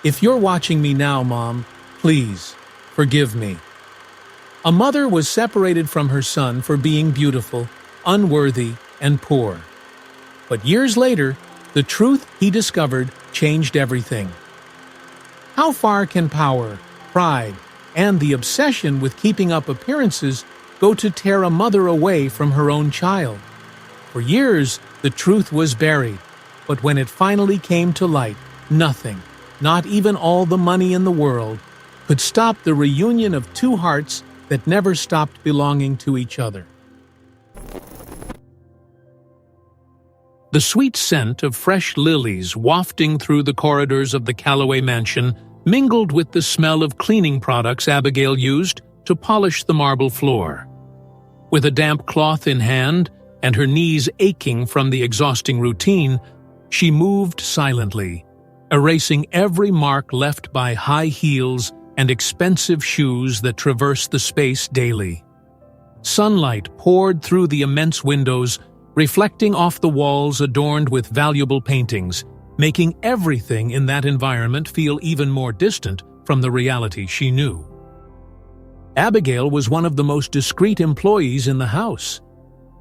If you're watching me now, Mom, please, forgive me. A mother was separated from her son for being beautiful, unworthy, and poor. But years later, the truth he discovered changed everything. How far can power, pride, and the obsession with keeping up appearances go to tear a mother away from her own child? For years, the truth was buried, but when it finally came to light, nothing, not even all the money in the world, could stop the reunion of two hearts that never stopped belonging to each other. The sweet scent of fresh lilies wafting through the corridors of the Calloway mansion mingled with the smell of cleaning products Abigail used to polish the marble floor. With a damp cloth in hand and her knees aching from the exhausting routine, she moved silently, erasing every mark left by high heels and expensive shoes that traversed the space daily. Sunlight poured through the immense windows, reflecting off the walls adorned with valuable paintings, making everything in that environment feel even more distant from the reality she knew. Abigail was one of the most discreet employees in the house.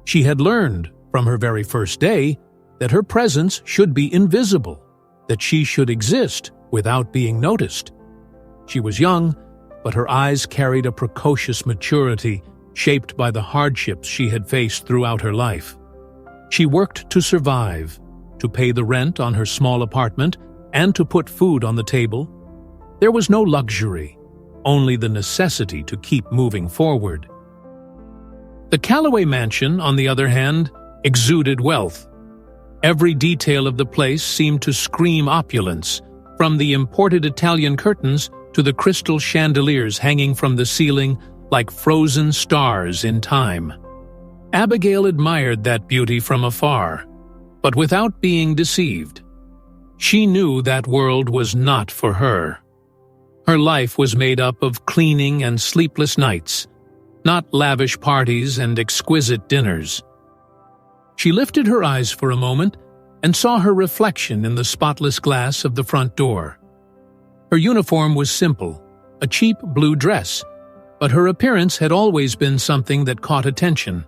She had learned, from her very first day, that her presence should be invisible, that she should exist without being noticed. She was young, but her eyes carried a precocious maturity shaped by the hardships she had faced throughout her life. She worked to survive, to pay the rent on her small apartment, and to put food on the table. There was no luxury, only the necessity to keep moving forward. The Calloway mansion, on the other hand, exuded wealth. Every detail of the place seemed to scream opulence, from the imported Italian curtains to the crystal chandeliers hanging from the ceiling like frozen stars in time. Abigail admired that beauty from afar, but without being deceived. She knew that world was not for her. Her life was made up of cleaning and sleepless nights, not lavish parties and exquisite dinners. She lifted her eyes for a moment and saw her reflection in the spotless glass of the front door. Her uniform was simple, a cheap blue dress, but her appearance had always been something that caught attention.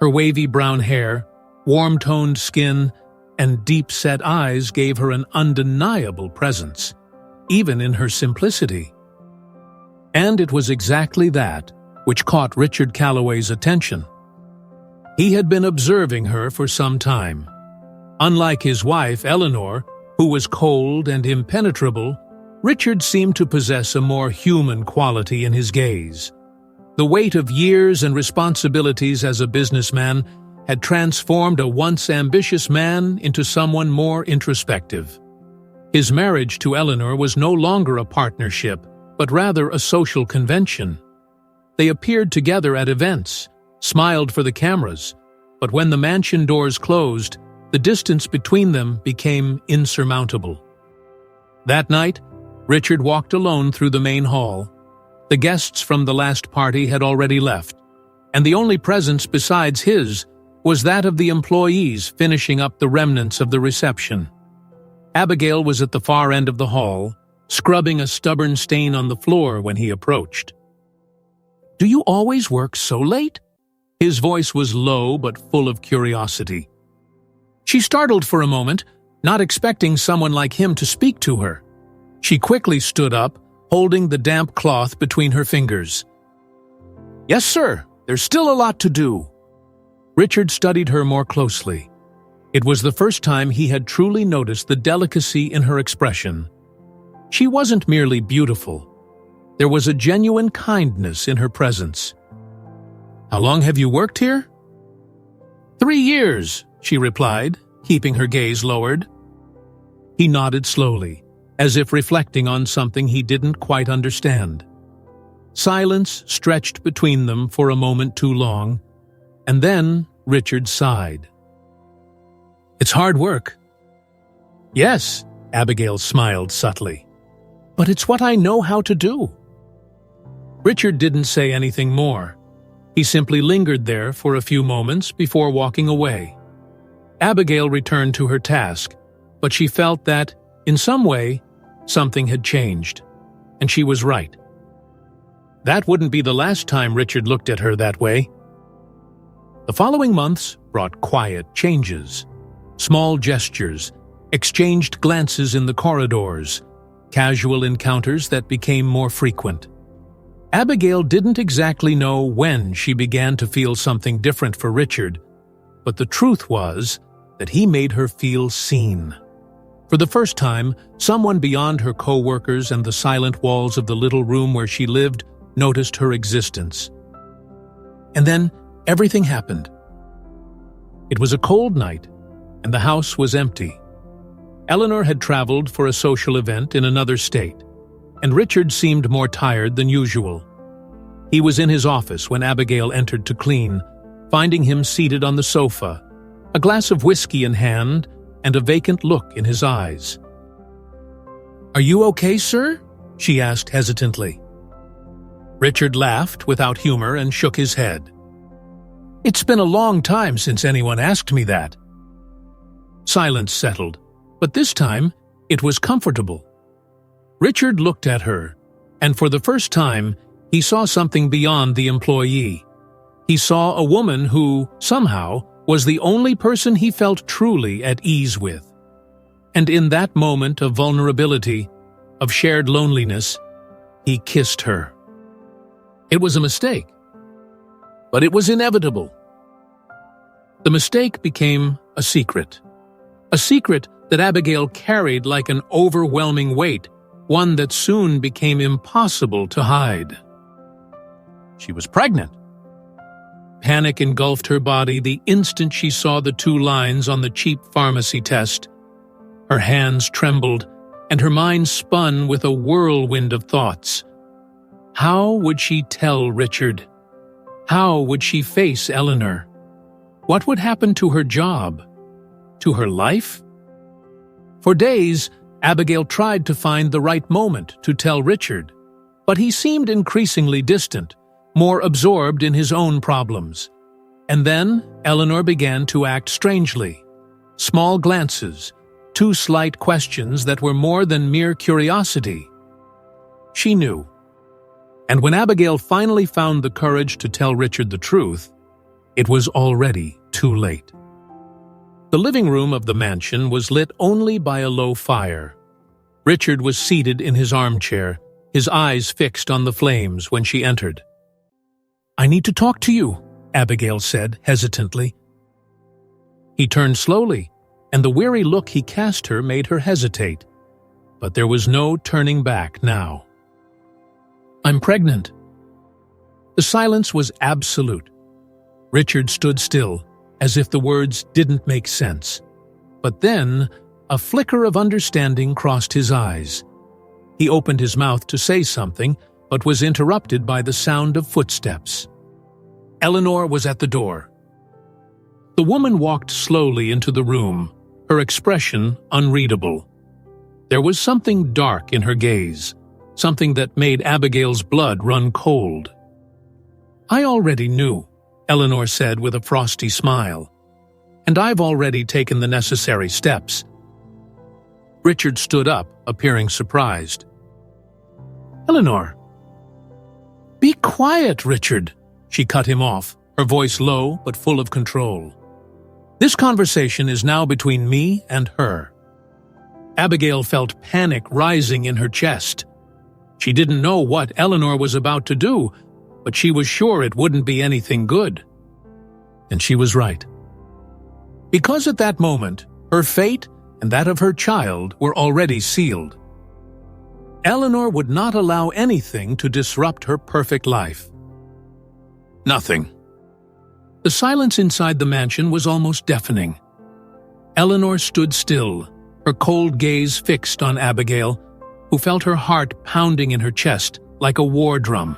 Her wavy brown hair, warm-toned skin, and deep-set eyes gave her an undeniable presence, even in her simplicity. And it was exactly that which caught Richard Calloway's attention. He had been observing her for some time. Unlike his wife, Eleanor, who was cold and impenetrable, Richard seemed to possess a more human quality in his gaze. The weight of years and responsibilities as a businessman had transformed a once ambitious man into someone more introspective. His marriage to Eleanor was no longer a partnership, but rather a social convention. They appeared together at events, smiled for the cameras, but when the mansion doors closed, the distance between them became insurmountable. That night, Richard walked alone through the main hall. The guests from the last party had already left, and the only presence besides his was that of the employees finishing up the remnants of the reception. Abigail was at the far end of the hall, scrubbing a stubborn stain on the floor when he approached. "Do you always work so late?" His voice was low but full of curiosity. She startled for a moment, not expecting someone like him to speak to her. She quickly stood up, holding the damp cloth between her fingers. "Yes, sir. There's still a lot to do." Richard studied her more closely. It was the first time he had truly noticed the delicacy in her expression. She wasn't merely beautiful. There was a genuine kindness in her presence. "How long have you worked here?" 3 years, she replied, keeping her gaze lowered. He nodded slowly, as if reflecting on something he didn't quite understand. Silence stretched between them for a moment too long, and then Richard sighed. "It's hard work." "Yes," Abigail smiled subtly. "But it's what I know how to do." Richard didn't say anything more. He simply lingered there for a few moments before walking away. Abigail returned to her task, but she felt that, in some way, something had changed, and she was right. That wouldn't be the last time Richard looked at her that way. The following months brought quiet changes, small gestures, exchanged glances in the corridors, casual encounters that became more frequent. Abigail didn't exactly know when she began to feel something different for Richard, but the truth was that he made her feel seen. For the first time, someone beyond her co-workers and the silent walls of the little room where she lived noticed her existence. And then everything happened. It was a cold night, and the house was empty. Eleanor had traveled for a social event in another state, and Richard seemed more tired than usual. He was in his office when Abigail entered to clean, finding him seated on the sofa, a glass of whiskey in hand and a vacant look in his eyes. "Are you okay, sir?" she asked hesitantly. Richard laughed without humor and shook his head. "It's been a long time since anyone asked me that." Silence settled, but this time it was comfortable. Richard looked at her, and for the first time, he saw something beyond the employee. He saw a woman who, somehow, was the only person he felt truly at ease with. And in that moment of vulnerability, of shared loneliness, he kissed her. It was a mistake, but it was inevitable. The mistake became a secret that Abigail carried like an overwhelming weight, one that soon became impossible to hide. She was pregnant. Panic engulfed her body the instant she saw the 2 lines on the cheap pharmacy test. Her hands trembled, and her mind spun with a whirlwind of thoughts. How would she tell Richard? How would she face Eleanor? What would happen to her job? To her life? For days, Abigail tried to find the right moment to tell Richard, but he seemed increasingly distant, more absorbed in his own problems. And then Eleanor began to act strangely. Small glances, 2 slight questions that were more than mere curiosity. She knew. And when Abigail finally found the courage to tell Richard the truth, it was already too late. The living room of the mansion was lit only by a low fire. Richard was seated in his armchair, his eyes fixed on the flames when she entered. "I need to talk to you," Abigail said hesitantly. He turned slowly, and the weary look he cast her made her hesitate. But there was no turning back now. "I'm pregnant." The silence was absolute. Richard stood still, as if the words didn't make sense. But then, a flicker of understanding crossed his eyes. He opened his mouth to say something, but was interrupted by the sound of footsteps. Eleanor was at the door. The woman walked slowly into the room, her expression unreadable. There was something dark in her gaze, something that made Abigail's blood run cold. "I already knew," Eleanor said with a frosty smile, "and I've already taken the necessary steps." Richard stood up, appearing surprised. "Eleanor." "Be quiet, Richard," she cut him off, her voice low but full of control. "This conversation is now between me and her." Abigail felt panic rising in her chest. She didn't know what Eleanor was about to do, but she was sure it wouldn't be anything good. And she was right. Because at that moment, her fate and that of her child were already sealed. Eleanor would not allow anything to disrupt her perfect life. Nothing. The silence inside the mansion was almost deafening. Eleanor stood still, her cold gaze fixed on Abigail, who felt her heart pounding in her chest like a war drum.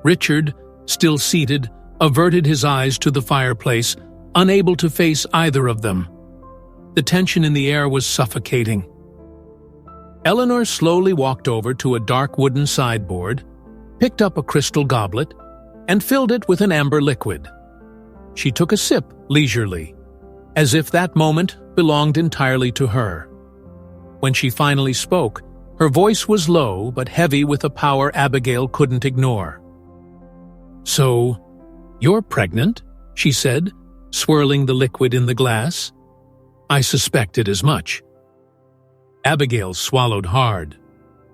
Richard, still seated, averted his eyes to the fireplace, unable to face either of them. The tension in the air was suffocating. Eleanor slowly walked over to a dark wooden sideboard, picked up a crystal goblet, and filled it with an amber liquid. She took a sip leisurely, as if that moment belonged entirely to her. When she finally spoke, Her voice was low but heavy with a power Abigail couldn't ignore. "So, you're pregnant?" she said, swirling the liquid in the glass. "I suspected as much." Abigail swallowed hard.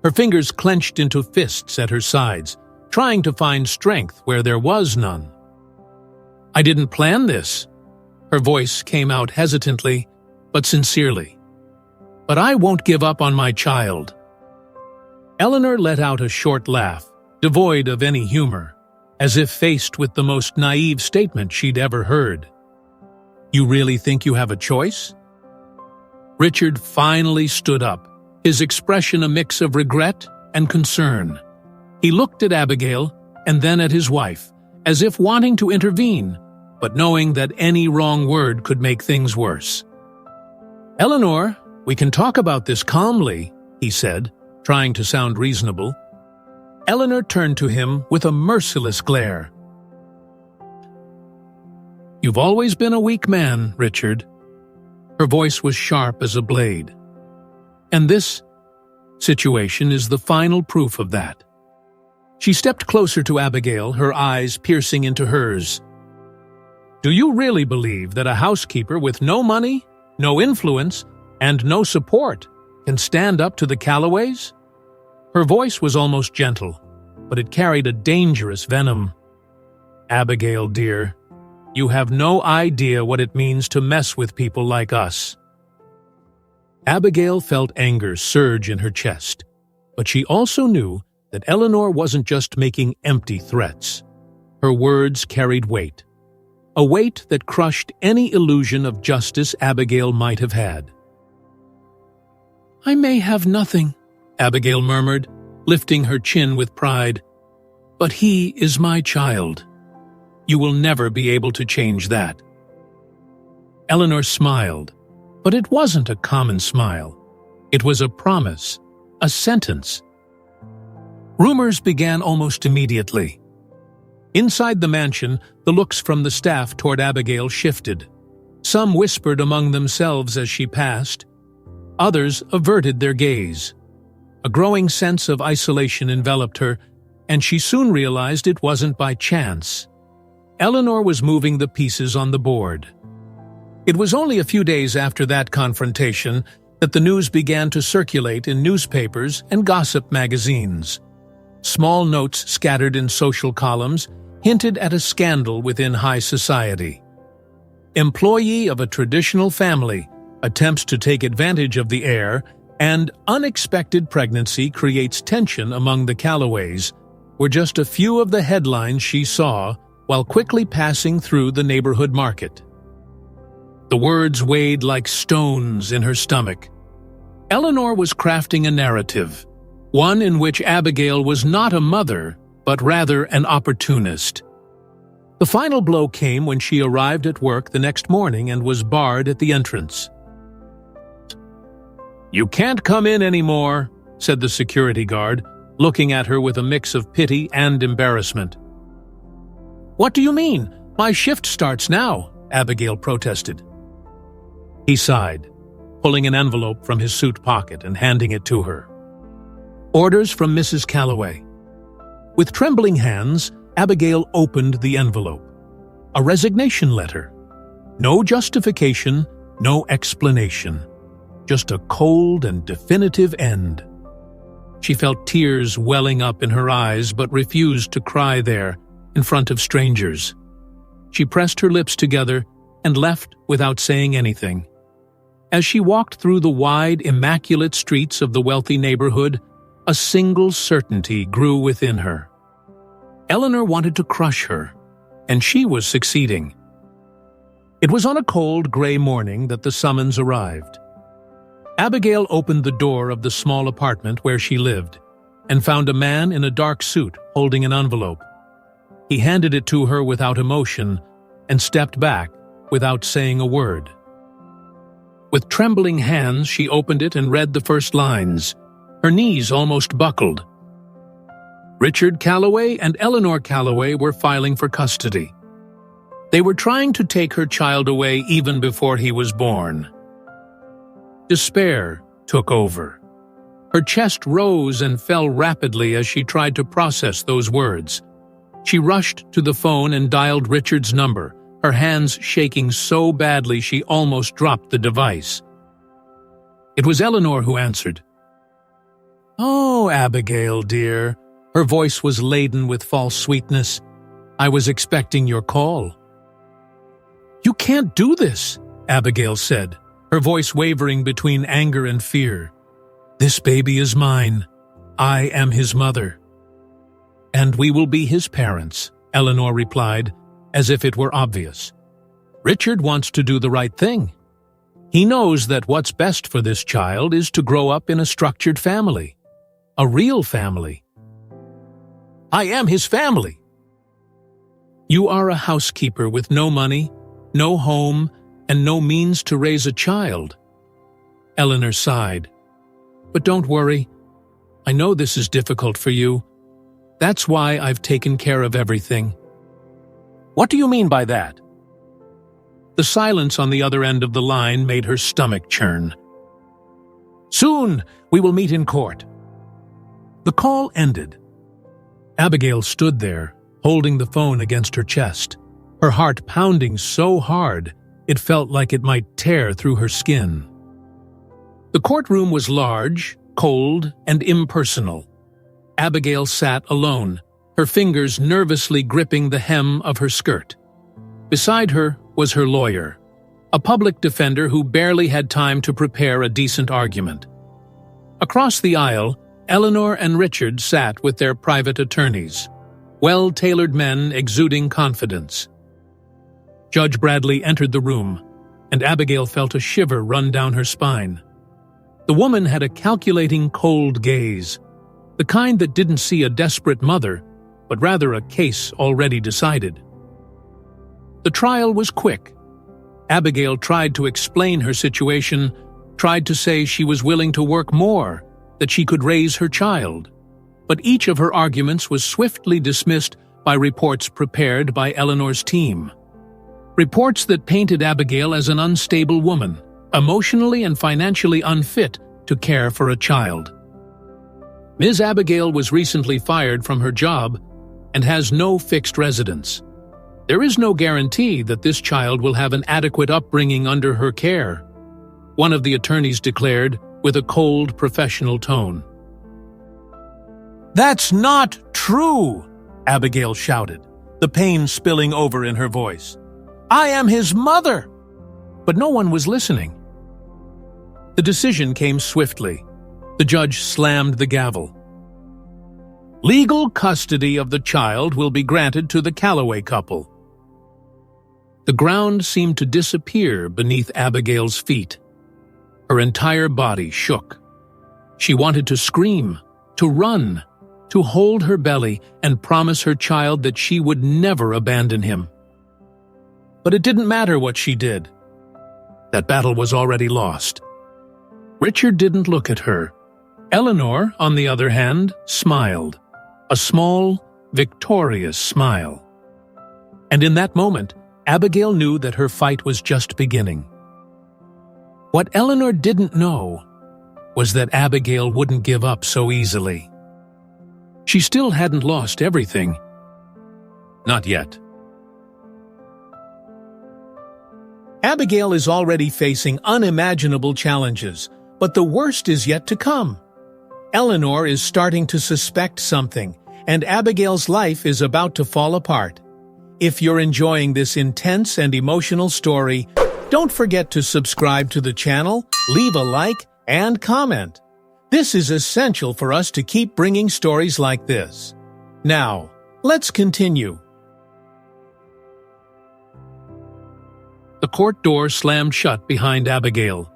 Her fingers clenched into fists at her sides, trying to find strength where there was none. "I didn't plan this." Her voice came out hesitantly, but sincerely. "But I won't give up on my child." Eleanor let out a short laugh, devoid of any humor, as if faced with the most naive statement she'd ever heard. "You really think you have a choice?" Richard finally stood up, his expression a mix of regret and concern. He looked at Abigail and then at his wife, as if wanting to intervene, but knowing that any wrong word could make things worse. "Eleanor, we can talk about this calmly," he said, trying to sound reasonable. Eleanor turned to him with a merciless glare. "You've always been a weak man, Richard." Her voice was sharp as a blade. "And this situation is the final proof of that." She stepped closer to Abigail, her eyes piercing into hers. "Do you really believe that a housekeeper with no money, no influence, and no support can stand up to the Callaways?" Her voice was almost gentle, but it carried a dangerous venom. "Abigail, dear, you have no idea what it means to mess with people like us." Abigail felt anger surge in her chest, but she also knew that Eleanor wasn't just making empty threats. Her words carried weight, a weight that crushed any illusion of justice Abigail might have had. "I may have nothing," Abigail murmured, lifting her chin with pride, "but he is my child. You will never be able to change that." Eleanor smiled, but it wasn't a common smile. It was a promise, a sentence. Rumors began almost immediately. Inside the mansion, the looks from the staff toward Abigail shifted. Some whispered among themselves as she passed. Others averted their gaze. A growing sense of isolation enveloped her, and she soon realized it wasn't by chance. Eleanor was moving the pieces on the board. It was only a few days after that confrontation that the news began to circulate in newspapers and gossip magazines. Small notes scattered in social columns hinted at a scandal within high society. Employee of a traditional family attempts to take advantage of the heir, and unexpected pregnancy creates tension among the Callaways, were just a few of the headlines she saw while quickly passing through the neighborhood market. The words weighed like stones in her stomach. Eleanor was crafting a narrative, one in which Abigail was not a mother, but rather an opportunist. The final blow came when she arrived at work the next morning and was barred at the entrance. "You can't come in anymore," said the security guard, looking at her with a mix of pity and embarrassment. "What do you mean? My shift starts now," Abigail protested. He sighed, pulling an envelope from his suit pocket and handing it to her. "Orders from Mrs. Calloway." With trembling hands, Abigail opened the envelope. A resignation letter. No justification, no explanation. Just a cold and definitive end. She felt tears welling up in her eyes but refused to cry there, in front of strangers. She pressed her lips together and left without saying anything. As she walked through the wide, immaculate streets of the wealthy neighborhood, a single certainty grew within her. Eleanor wanted to crush her, and she was succeeding. It was on a cold, gray morning that the summons arrived. Abigail opened the door of the small apartment where she lived and found a man in a dark suit holding an envelope. He handed it to her without emotion and stepped back without saying a word. With trembling hands, she opened it and read the first lines. Her knees almost buckled. Richard Calloway and Eleanor Calloway were filing for custody. They were trying to take her child away even before he was born. Despair took over. Her chest rose and fell rapidly as she tried to process those words. She rushed to the phone and dialed Richard's number, her hands shaking so badly she almost dropped the device. It was Eleanor who answered. "Oh, Abigail, dear." Her voice was laden with false sweetness. "I was expecting your call." "You can't do this," Abigail said, her voice wavering between anger and fear. "This baby is mine. I am his mother." "And we will be his parents," Eleanor replied, as if it were obvious. "Richard wants to do the right thing. He knows that what's best for this child is to grow up in a structured family. A real family." "I am his family." "You are a housekeeper with no money, no home, and no means to raise a child." Eleanor sighed. "But don't worry. I know this is difficult for you. That's why I've taken care of everything." "What do you mean by that?" The silence on the other end of the line made her stomach churn. "Soon we will meet in court." The call ended. Abigail stood there, holding the phone against her chest, her heart pounding so hard it felt like it might tear through her skin. The courtroom was large, cold, and impersonal. Abigail sat alone, her fingers nervously gripping the hem of her skirt. Beside her was her lawyer, a public defender who barely had time to prepare a decent argument. Across the aisle, Eleanor and Richard sat with their private attorneys, well-tailored men exuding confidence. Judge Bradley entered the room, and Abigail felt a shiver run down her spine. The woman had a calculating, cold gaze, the kind that didn't see a desperate mother, but rather a case already decided. The trial was quick. Abigail tried to explain her situation, tried to say she was willing to work more, that she could raise her child. But each of her arguments was swiftly dismissed by reports prepared by Eleanor's team. Reports that painted Abigail as an unstable woman, emotionally and financially unfit to care for a child. Ms. Abigail was recently fired from her job and has no fixed residence. There is no guarantee that this child will have an adequate upbringing under her care, one of the attorneys declared with a cold, professional tone. "That's not true!" Abigail shouted, the pain spilling over in her voice. "I am his mother!" But no one was listening. The decision came swiftly. The judge slammed the gavel. "Legal custody of the child will be granted to the Calloway couple." The ground seemed to disappear beneath Abigail's feet. Her entire body shook. She wanted to scream, to run, to hold her belly and promise her child that she would never abandon him. But it didn't matter what she did. That battle was already lost. Richard didn't look at her. Eleanor, on the other hand, smiled. A small, victorious smile. And in that moment, Abigail knew that her fight was just beginning. What Eleanor didn't know was that Abigail wouldn't give up so easily. She still hadn't lost everything. Not yet. Abigail is already facing unimaginable challenges, but the worst is yet to come. Eleanor is starting to suspect something, and Abigail's life is about to fall apart. If you're enjoying this intense and emotional story, don't forget to subscribe to the channel, leave a like, and comment. This is essential for us to keep bringing stories like this. Now, let's continue. The court door slammed shut behind Abigail,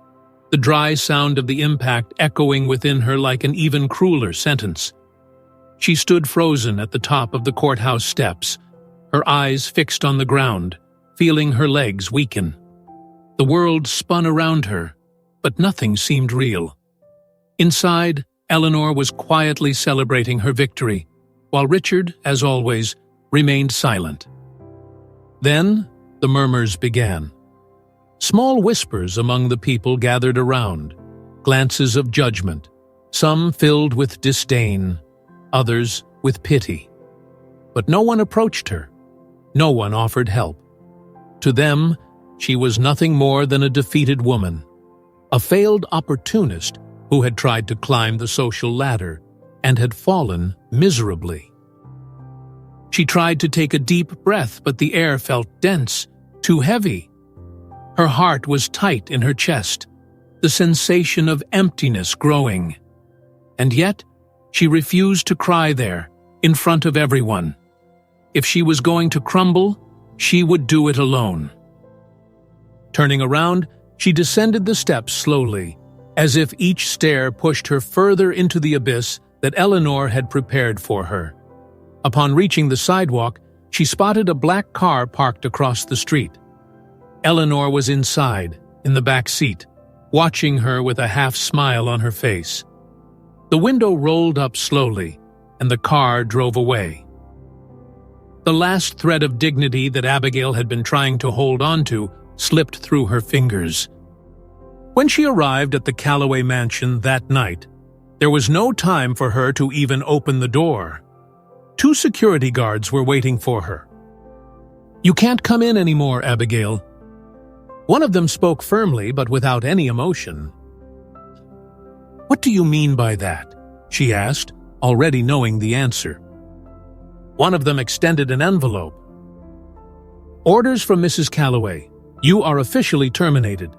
the dry sound of the impact echoing within her like an even crueler sentence. She stood frozen at the top of the courthouse steps, her eyes fixed on the ground, feeling her legs weaken. The world spun around her, but nothing seemed real. Inside, Eleanor was quietly celebrating her victory, while Richard, as always, remained silent. Then, the murmurs began. Small whispers among the people gathered around, glances of judgment, some filled with disdain, others with pity. But no one approached her. No one offered help. To them, she was nothing more than a defeated woman, a failed opportunist who had tried to climb the social ladder and had fallen miserably. She tried to take a deep breath, but the air felt dense, too heavy. Her heart was tight in her chest, the sensation of emptiness growing. And yet, she refused to cry there, in front of everyone. If she was going to crumble, she would do it alone. Turning around, she descended the steps slowly, as if each stair pushed her further into the abyss that Eleanor had prepared for her. Upon reaching the sidewalk, she spotted a black car parked across the street. Eleanor was inside, in the back seat, watching her with a half-smile on her face. The window rolled up slowly, and the car drove away. The last thread of dignity that Abigail had been trying to hold on to slipped through her fingers. When she arrived at the Calloway mansion that night, there was no time for her to even open the door. 2 security guards were waiting for her. "You can't come in anymore, Abigail." One of them spoke firmly but without any emotion. "What do you mean by that?" she asked, already knowing the answer. One of them extended an envelope. "Orders from Mrs. Calloway. You are officially terminated."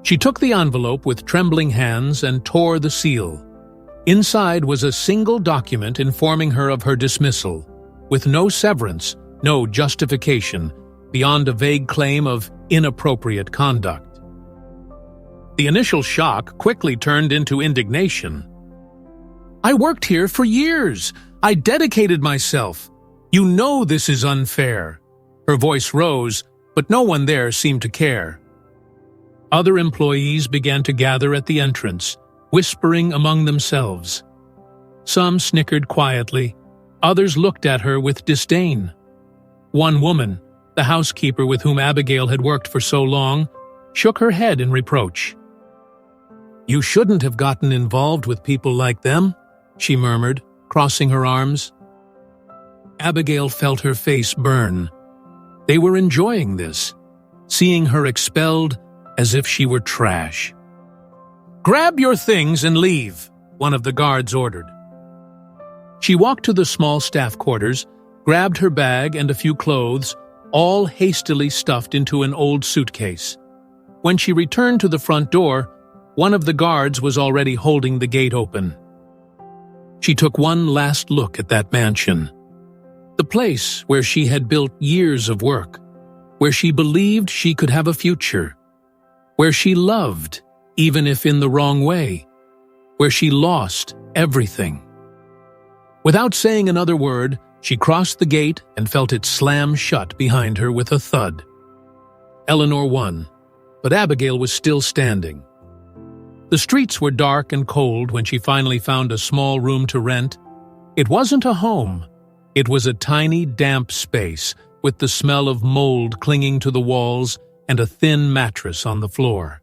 She took the envelope with trembling hands and tore the seal. Inside was a single document informing her of her dismissal, with no severance, no justification, beyond a vague claim of inappropriate conduct. The initial shock quickly turned into indignation. "I worked here for years. I dedicated myself. You know this is unfair." Her voice rose, but no one there seemed to care. Other employees began to gather at the entrance, whispering among themselves. Some snickered quietly, others looked at her with disdain. One woman, the housekeeper with whom Abigail had worked for so long, shook her head in reproach. "You shouldn't have gotten involved with people like them," she murmured, crossing her arms. Abigail felt her face burn. They were enjoying this, seeing her expelled as if she were trash. "Grab your things and leave," one of the guards ordered. She walked to the small staff quarters, grabbed her bag and a few clothes, all hastily stuffed into an old suitcase. When she returned to the front door, one of the guards was already holding the gate open. She took one last look at that mansion, the place where she had built years of work, where she believed she could have a future, where she loved, even if in the wrong way, where she lost everything. Without saying another word, she crossed the gate and felt it slam shut behind her with a thud. Eleanor won, but Abigail was still standing. The streets were dark and cold when she finally found a small room to rent. It wasn't a home. It was a tiny, damp space with the smell of mold clinging to the walls and a thin mattress on the floor.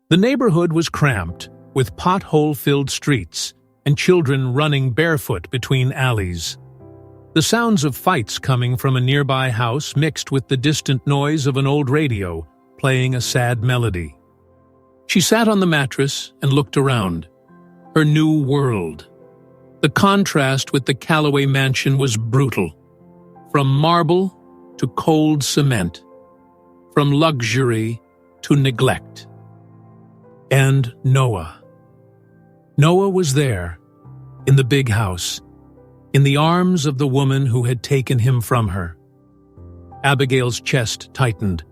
The neighborhood was cramped, with pothole-filled streets and children running barefoot between alleys. The sounds of fights coming from a nearby house mixed with the distant noise of an old radio playing a sad melody. She sat on the mattress and looked around. Her new world. The contrast with the Calloway mansion was brutal. From marble to cold cement. From luxury to neglect. And Noah. Noah was there, in the big house, in the arms of the woman who had taken him from her. Abigail's chest tightened.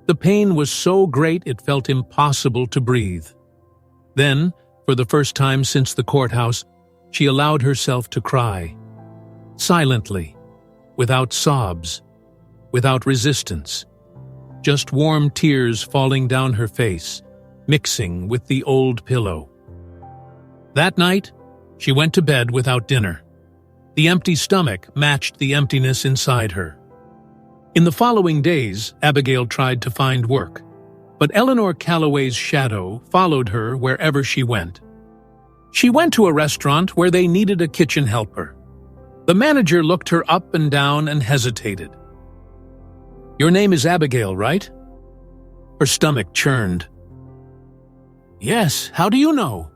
The pain was so great it felt impossible to breathe. Then, for the first time since the courthouse, she allowed herself to cry. Silently, without sobs, without resistance. Just warm tears falling down her face, mixing with the old pillow. That night, she went to bed without dinner. The empty stomach matched the emptiness inside her. In the following days, Abigail tried to find work, but Eleanor Calloway's shadow followed her wherever she went. She went to a restaurant where they needed a kitchen helper. The manager looked her up and down and hesitated. "Your name is Abigail, right?" Her stomach churned. "Yes, how do you know?"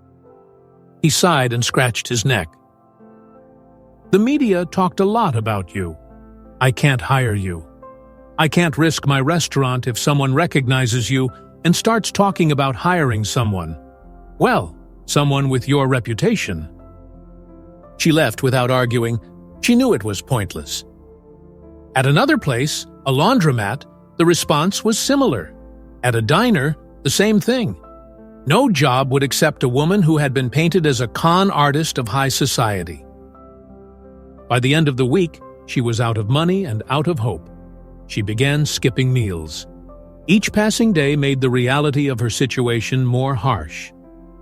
He sighed and scratched his neck. "The media talked a lot about you. I can't hire you. I can't risk my restaurant if someone recognizes you and starts talking about hiring someone. Well, someone with your reputation." She left without arguing. She knew it was pointless. At another place, a laundromat, the response was similar. At a diner, the same thing. No job would accept a woman who had been painted as a con artist of high society. By the end of the week, she was out of money and out of hope. She began skipping meals. Each passing day made the reality of her situation more harsh.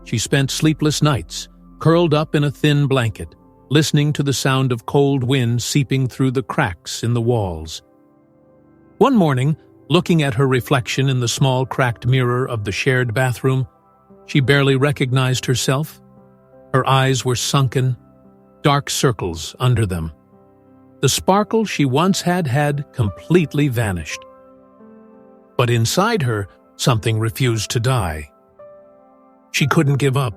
She spent sleepless nights, curled up in a thin blanket, listening to the sound of cold wind seeping through the cracks in the walls. One morning, looking at her reflection in the small cracked mirror of the shared bathroom, she barely recognized herself. Her eyes were sunken, dark circles under them. The sparkle she once had completely vanished. But inside her, something refused to die. She couldn't give up.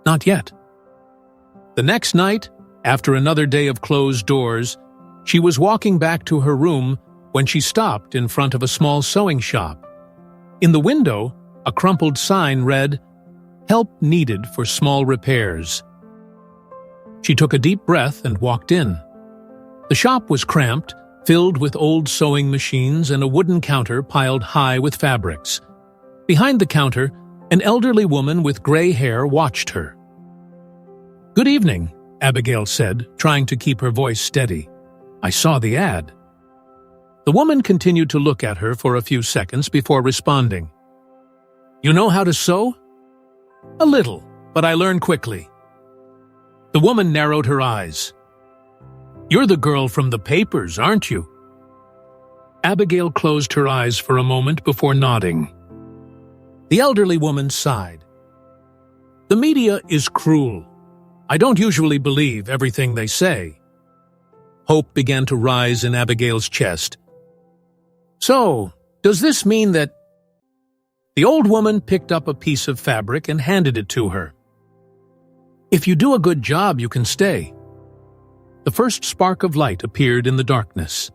Not yet. The next night, after another day of closed doors, she was walking back to her room when she stopped in front of a small sewing shop. In the window, a crumpled sign read, "Help needed for small repairs." She took a deep breath and walked in. The shop was cramped, filled with old sewing machines and a wooden counter piled high with fabrics. Behind the counter, an elderly woman with gray hair watched her. "Good evening," Abigail said, trying to keep her voice steady. "I saw the ad." The woman continued to look at her for a few seconds before responding. "You know how to sew?" "A little, but I learn quickly." The woman narrowed her eyes. "You're the girl from the papers, aren't you?" Abigail closed her eyes for a moment before nodding. The elderly woman sighed. "The media is cruel. I don't usually believe everything they say." Hope began to rise in Abigail's chest. "So, does this mean that—" The old woman picked up a piece of fabric and handed it to her. "If you do a good job, you can stay." The first spark of light appeared in the darkness.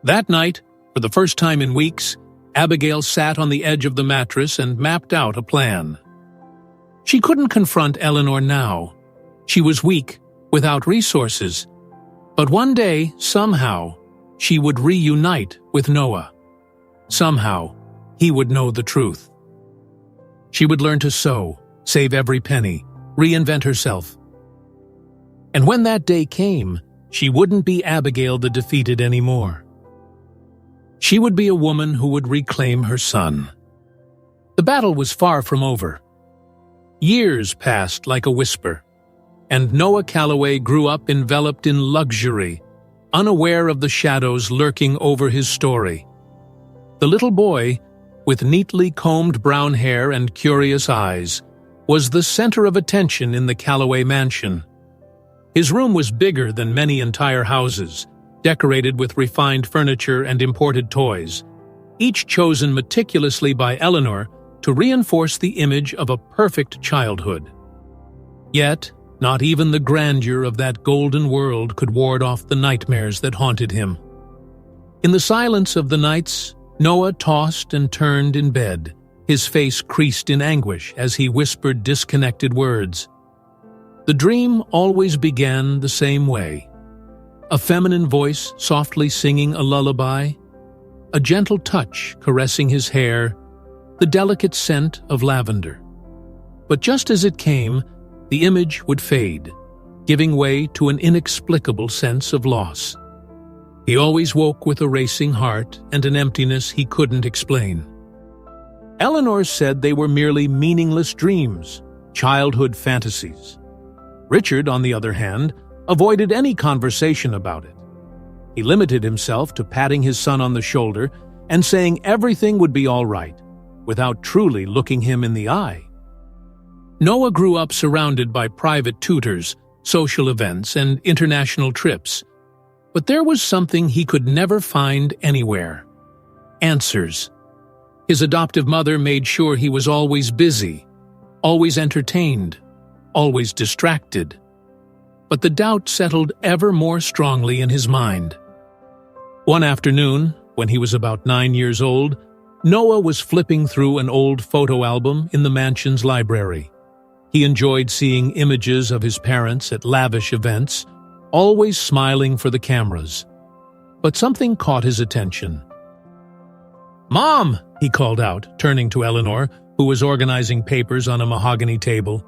That night, for the first time in weeks, Abigail sat on the edge of the mattress and mapped out a plan. She couldn't confront Eleanor now. She was weak, without resources. But one day, somehow, she would reunite with Noah. Somehow, he would know the truth. She would learn to sew, save every penny, reinvent herself. And when that day came, she wouldn't be Abigail the defeated anymore. She would be a woman who would reclaim her son. The battle was far from over. Years passed like a whisper, and Noah Calloway grew up enveloped in luxury, unaware of the shadows lurking over his story. The little boy, with neatly combed brown hair and curious eyes, was the center of attention in the Calloway mansion. His room was bigger than many entire houses, decorated with refined furniture and imported toys, each chosen meticulously by Eleanor to reinforce the image of a perfect childhood. Yet, not even the grandeur of that golden world could ward off the nightmares that haunted him. In the silence of the nights, Noah tossed and turned in bed, his face creased in anguish as he whispered disconnected words. The dream always began the same way. A feminine voice softly singing a lullaby, a gentle touch caressing his hair, the delicate scent of lavender. But just as it came, the image would fade, giving way to an inexplicable sense of loss. He always woke with a racing heart and an emptiness he couldn't explain. Eleanor said they were merely meaningless dreams, childhood fantasies. Richard, on the other hand, avoided any conversation about it. He limited himself to patting his son on the shoulder and saying everything would be all right, without truly looking him in the eye. Noah grew up surrounded by private tutors, social events, and international trips. But there was something he could never find anywhere: answers. His adoptive mother made sure he was always busy, always entertained, always distracted. But the doubt settled ever more strongly in his mind. One afternoon, when he was about 9 years old, Noah was flipping through an old photo album in the mansion's library. He enjoyed seeing images of his parents at lavish events, always smiling for the cameras. But something caught his attention. "Mom!" he called out, turning to Eleanor, who was organizing papers on a mahogany table.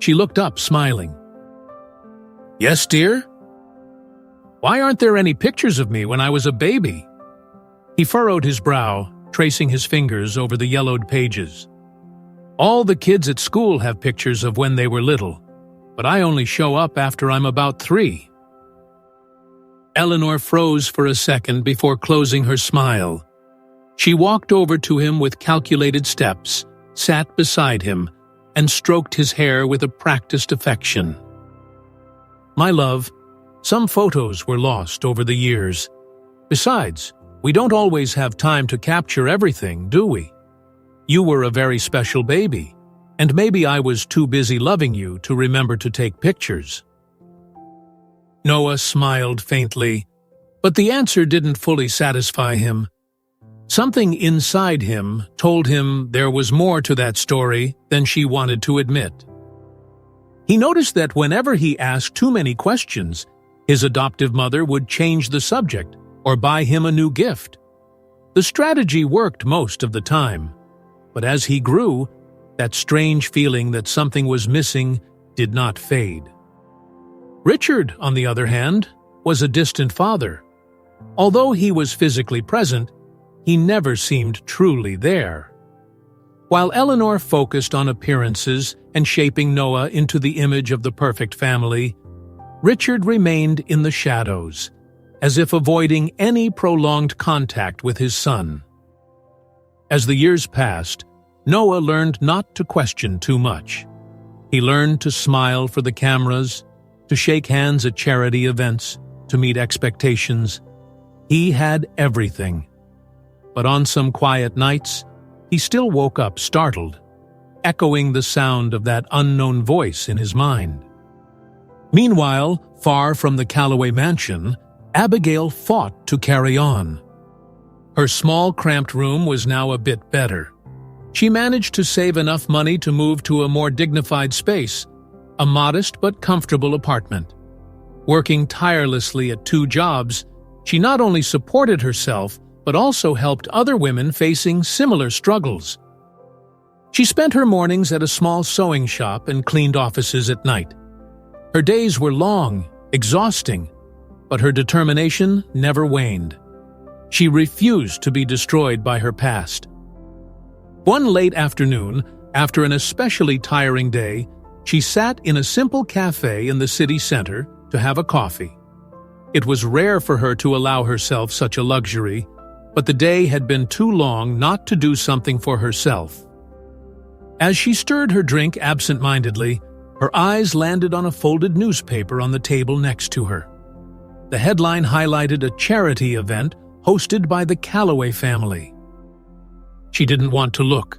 She looked up, smiling. "Yes, dear?" "Why aren't there any pictures of me when I was a baby?" He furrowed his brow, tracing his fingers over the yellowed pages. "All the kids at school have pictures of when they were little, but I only show up after I'm about 3. Eleanor froze for a second before closing her smile. She walked over to him with calculated steps, sat beside him, and stroked his hair with a practiced affection. "My love, some photos were lost over the years. Besides, we don't always have time to capture everything, do we? You were a very special baby, and maybe I was too busy loving you to remember to take pictures." Noah smiled faintly, but the answer didn't fully satisfy him. Something inside him told him there was more to that story than she wanted to admit. He noticed that whenever he asked too many questions, his adoptive mother would change the subject or buy him a new gift. The strategy worked most of the time, but as he grew, that strange feeling that something was missing did not fade. Richard, on the other hand, was a distant father. Although he was physically present, he never seemed truly there. While Eleanor focused on appearances and shaping Noah into the image of the perfect family, Richard remained in the shadows, as if avoiding any prolonged contact with his son. As the years passed, Noah learned not to question too much. He learned to smile for the cameras, to shake hands at charity events, to meet expectations. He had everything. But on some quiet nights, he still woke up startled, echoing the sound of that unknown voice in his mind. Meanwhile, far from the Calloway mansion, Abigail fought to carry on. Her small, cramped room was now a bit better. She managed to save enough money to move to a more dignified space, a modest but comfortable apartment. Working tirelessly at 2 jobs, she not only supported herself, but also helped other women facing similar struggles. She spent her mornings at a small sewing shop and cleaned offices at night. Her days were long, exhausting, but her determination never waned. She refused to be destroyed by her past. One late afternoon, after an especially tiring day, she sat in a simple cafe in the city center to have a coffee. It was rare for her to allow herself such a luxury, but the day had been too long not to do something for herself. As she stirred her drink absent-mindedly, her eyes landed on a folded newspaper on the table next to her. The headline highlighted a charity event hosted by the Calloway family. She didn't want to look.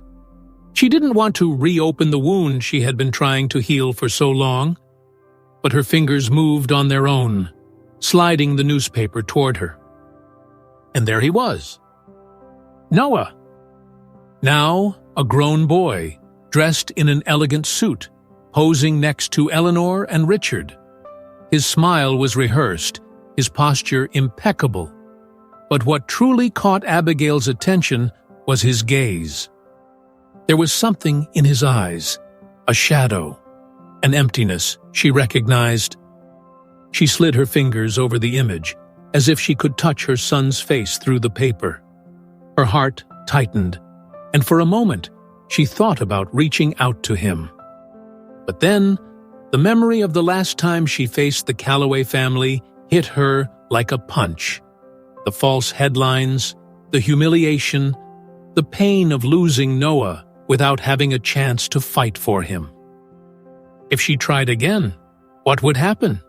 She didn't want to reopen the wound she had been trying to heal for so long, but her fingers moved on their own, sliding the newspaper toward her. And there he was. Noah. Now a grown boy, dressed in an elegant suit, posing next to Eleanor and Richard. His smile was rehearsed, his posture impeccable. But what truly caught Abigail's attention was his gaze. There was something in his eyes, a shadow, an emptiness she recognized. She slid her fingers over the image, as if she could touch her son's face through the paper. Her heart tightened, and for a moment, she thought about reaching out to him. But then, the memory of the last time she faced the Calloway family hit her like a punch. The false headlines, the humiliation, the pain of losing Noah without having a chance to fight for him. If she tried again, what would happen?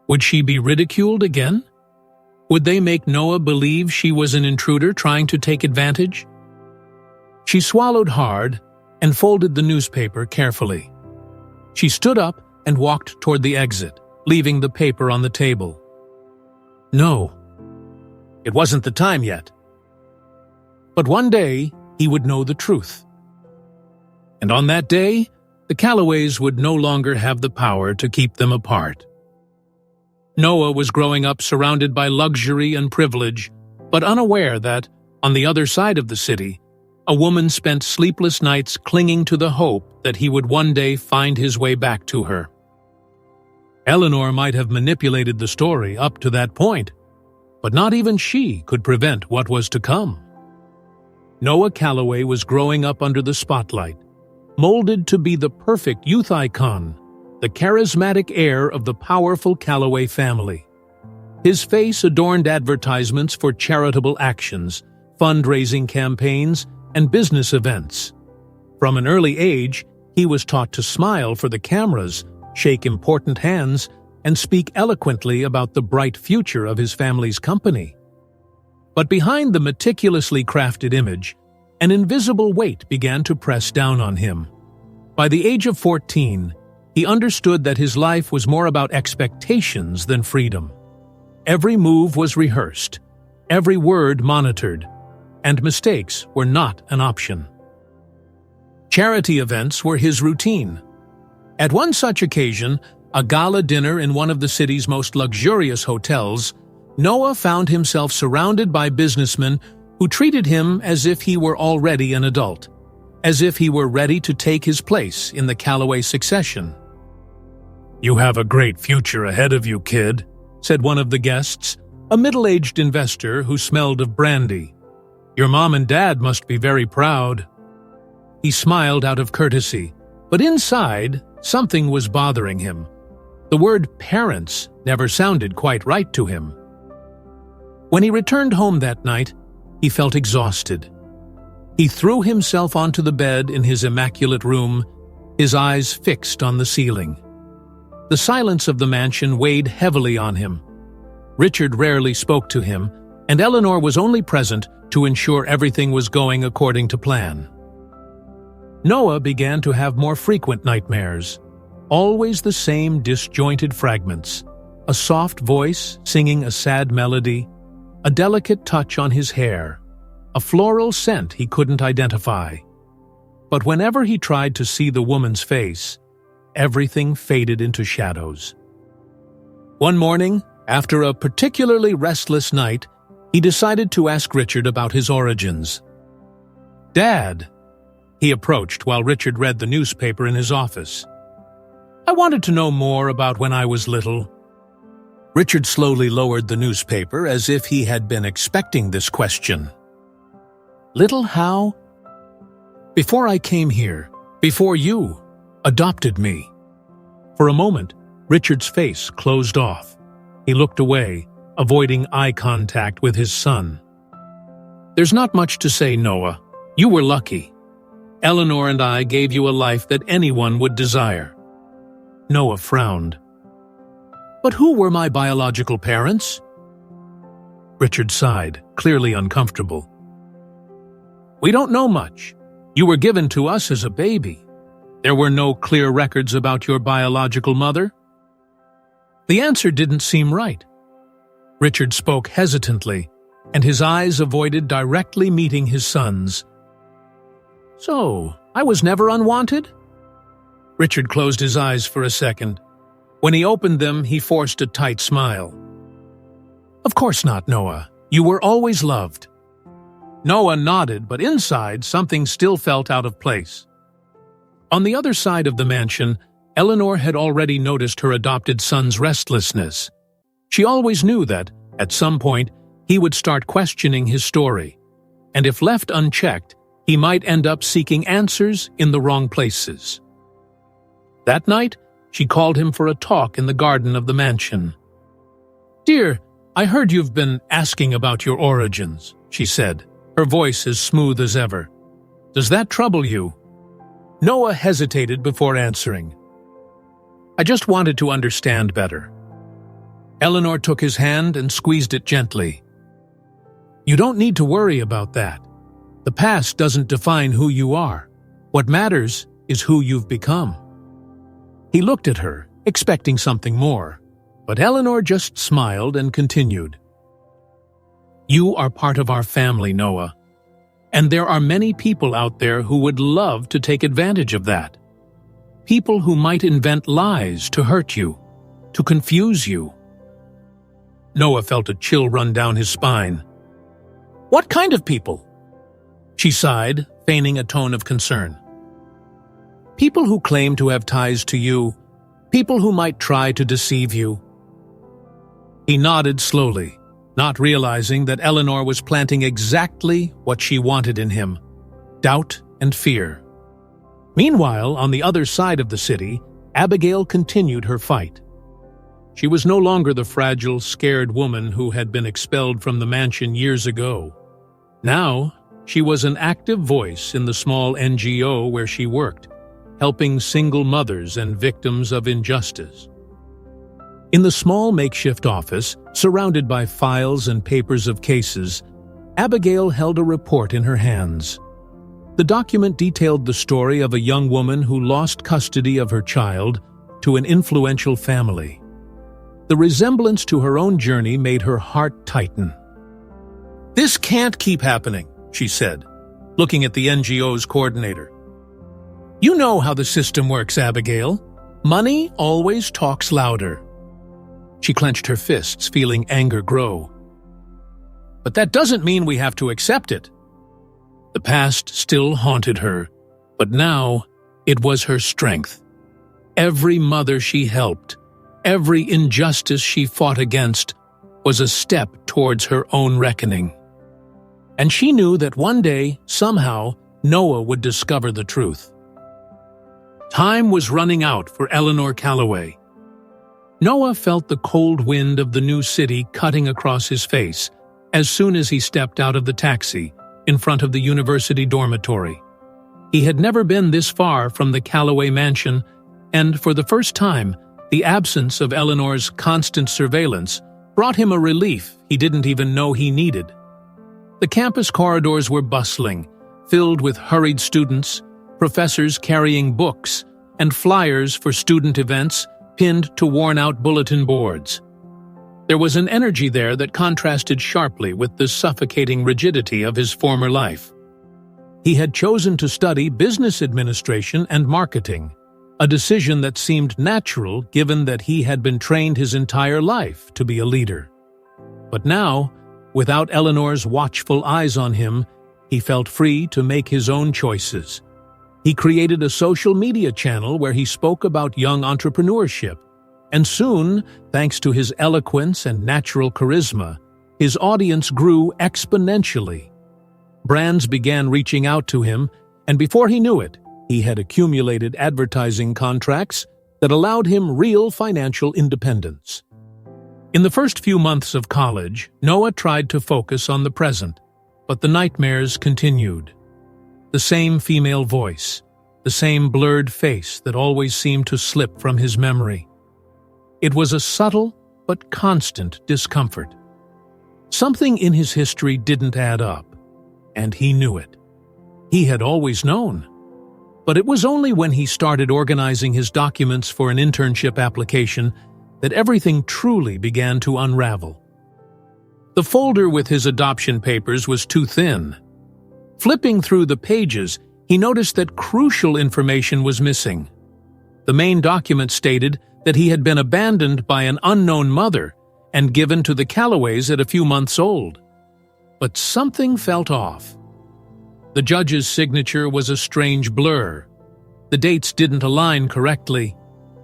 Would she be ridiculed again? Would they make Noah believe she was an intruder trying to take advantage? She swallowed hard and folded the newspaper carefully. She stood up and walked toward the exit, leaving the paper on the table. No, it wasn't the time yet. But one day, he would know the truth. And on that day, the Callaways would no longer have the power to keep them apart. Noah was growing up surrounded by luxury and privilege, but unaware that, on the other side of the city, a woman spent sleepless nights clinging to the hope that he would one day find his way back to her. Eleanor might have manipulated the story up to that point, but not even she could prevent what was to come. Noah Calloway was growing up under the spotlight, molded to be the perfect youth icon, the charismatic heir of the powerful Calloway family. His face adorned advertisements for charitable actions, fundraising campaigns, and business events. From an early age, he was taught to smile for the cameras, shake important hands, and speak eloquently about the bright future of his family's company. But behind the meticulously crafted image, an invisible weight began to press down on him. By the age of 14, he understood that his life was more about expectations than freedom. Every move was rehearsed, every word monitored, and mistakes were not an option. Charity events were his routine. At one such occasion, a gala dinner in one of the city's most luxurious hotels, Noah found himself surrounded by businessmen who treated him as if he were already an adult, as if he were ready to take his place in the Calloway succession. "You have a great future ahead of you, kid," said one of the guests, a middle-aged investor who smelled of brandy. "Your mom and dad must be very proud." He smiled out of courtesy, but inside, something was bothering him. The word parents never sounded quite right to him. When he returned home that night, he felt exhausted. He threw himself onto the bed in his immaculate room, his eyes fixed on the ceiling. The silence of the mansion weighed heavily on him. Richard rarely spoke to him, and Eleanor was only present to ensure everything was going according to plan. Noah began to have more frequent nightmares, always the same disjointed fragments, a soft voice singing a sad melody, a delicate touch on his hair, a floral scent he couldn't identify. But whenever he tried to see the woman's face, everything faded into shadows. One morning, after a particularly restless night, he decided to ask Richard about his origins. "Dad," he approached while Richard read the newspaper in his office. "I wanted to know more about when I was little." Richard slowly lowered the newspaper as if he had been expecting this question. "Little how?" "Before I came here, before you adopted me." For a moment, Richard's face closed off. He looked away, avoiding eye contact with his son. "There's not much to say, Noah. You were lucky. Eleanor and I gave you a life that anyone would desire." Noah frowned. "But who were my biological parents?" Richard sighed, clearly uncomfortable. "We don't know much. You were given to us as a baby. There were no clear records about your biological mother." The answer didn't seem right. Richard spoke hesitantly, and his eyes avoided directly meeting his son's. "So, I was never unwanted?" Richard closed his eyes for a second. When he opened them, he forced a tight smile. "Of course not, Noah. You were always loved." Noah nodded, but inside something still felt out of place. On the other side of the mansion, Eleanor had already noticed her adopted son's restlessness. She always knew that, at some point, he would start questioning his story, and if left unchecked, he might end up seeking answers in the wrong places. That night, she called him for a talk in the garden of the mansion. "Dear, I heard you've been asking about your origins," she said, her voice as smooth as ever. "Does that trouble you?" Noah hesitated before answering. "I just wanted to understand better." Eleanor took his hand and squeezed it gently. "You don't need to worry about that. The past doesn't define who you are. What matters is who you've become." He looked at her, expecting something more, but Eleanor just smiled and continued. "You are part of our family, Noah, and there are many people out there who would love to take advantage of that. People who might invent lies to hurt you, to confuse you." Noah felt a chill run down his spine. "What kind of people?" She sighed, feigning a tone of concern. "People who claim to have ties to you, people who might try to deceive you." He nodded slowly, not realizing that Eleanor was planting exactly what she wanted in him: doubt and fear. Meanwhile, on the other side of the city, Abigail continued her fight. She was no longer the fragile, scared woman who had been expelled from the mansion years ago. Now, she was an active voice in the small NGO where she worked, helping single mothers and victims of injustice. In the small makeshift office, surrounded by files and papers of cases, Abigail held a report in her hands. The document detailed the story of a young woman who lost custody of her child to an influential family. The resemblance to her own journey made her heart tighten. "This can't keep happening," she said, looking at the NGO's coordinator. "You know how the system works, Abigail. Money always talks louder." She clenched her fists, feeling anger grow. "But that doesn't mean we have to accept it." The past still haunted her, but now it was her strength. Every mother she helped, every injustice she fought against, was a step towards her own reckoning. And she knew that one day, somehow, Noah would discover the truth. Time was running out for Eleanor Calloway. Noah felt the cold wind of the new city cutting across his face as soon as he stepped out of the taxi in front of the university dormitory. He had never been this far from the Calloway mansion, and for the first time, the absence of Eleanor's constant surveillance brought him a relief he didn't even know he needed. The campus corridors were bustling, filled with hurried students, professors carrying books, and flyers for student events pinned to worn-out bulletin boards. There was an energy there that contrasted sharply with the suffocating rigidity of his former life. He had chosen to study business administration and marketing, a decision that seemed natural given that he had been trained his entire life to be a leader. But now, without Eleanor's watchful eyes on him, he felt free to make his own choices. He created a social media channel where he spoke about young entrepreneurship, and soon, thanks to his eloquence and natural charisma, his audience grew exponentially. Brands began reaching out to him, and before he knew it, he had accumulated advertising contracts that allowed him real financial independence. In the first few months of college, Noah tried to focus on the present, but the nightmares continued. The same female voice, the same blurred face that always seemed to slip from his memory. It was a subtle but constant discomfort. Something in his history didn't add up, and he knew it. He had always known. But it was only when he started organizing his documents for an internship application that everything truly began to unravel. The folder with his adoption papers was too thin. Flipping through the pages, he noticed that crucial information was missing. The main document stated that he had been abandoned by an unknown mother and given to the Calloways at a few months old. But something felt off. The judge's signature was a strange blur. The dates didn't align correctly,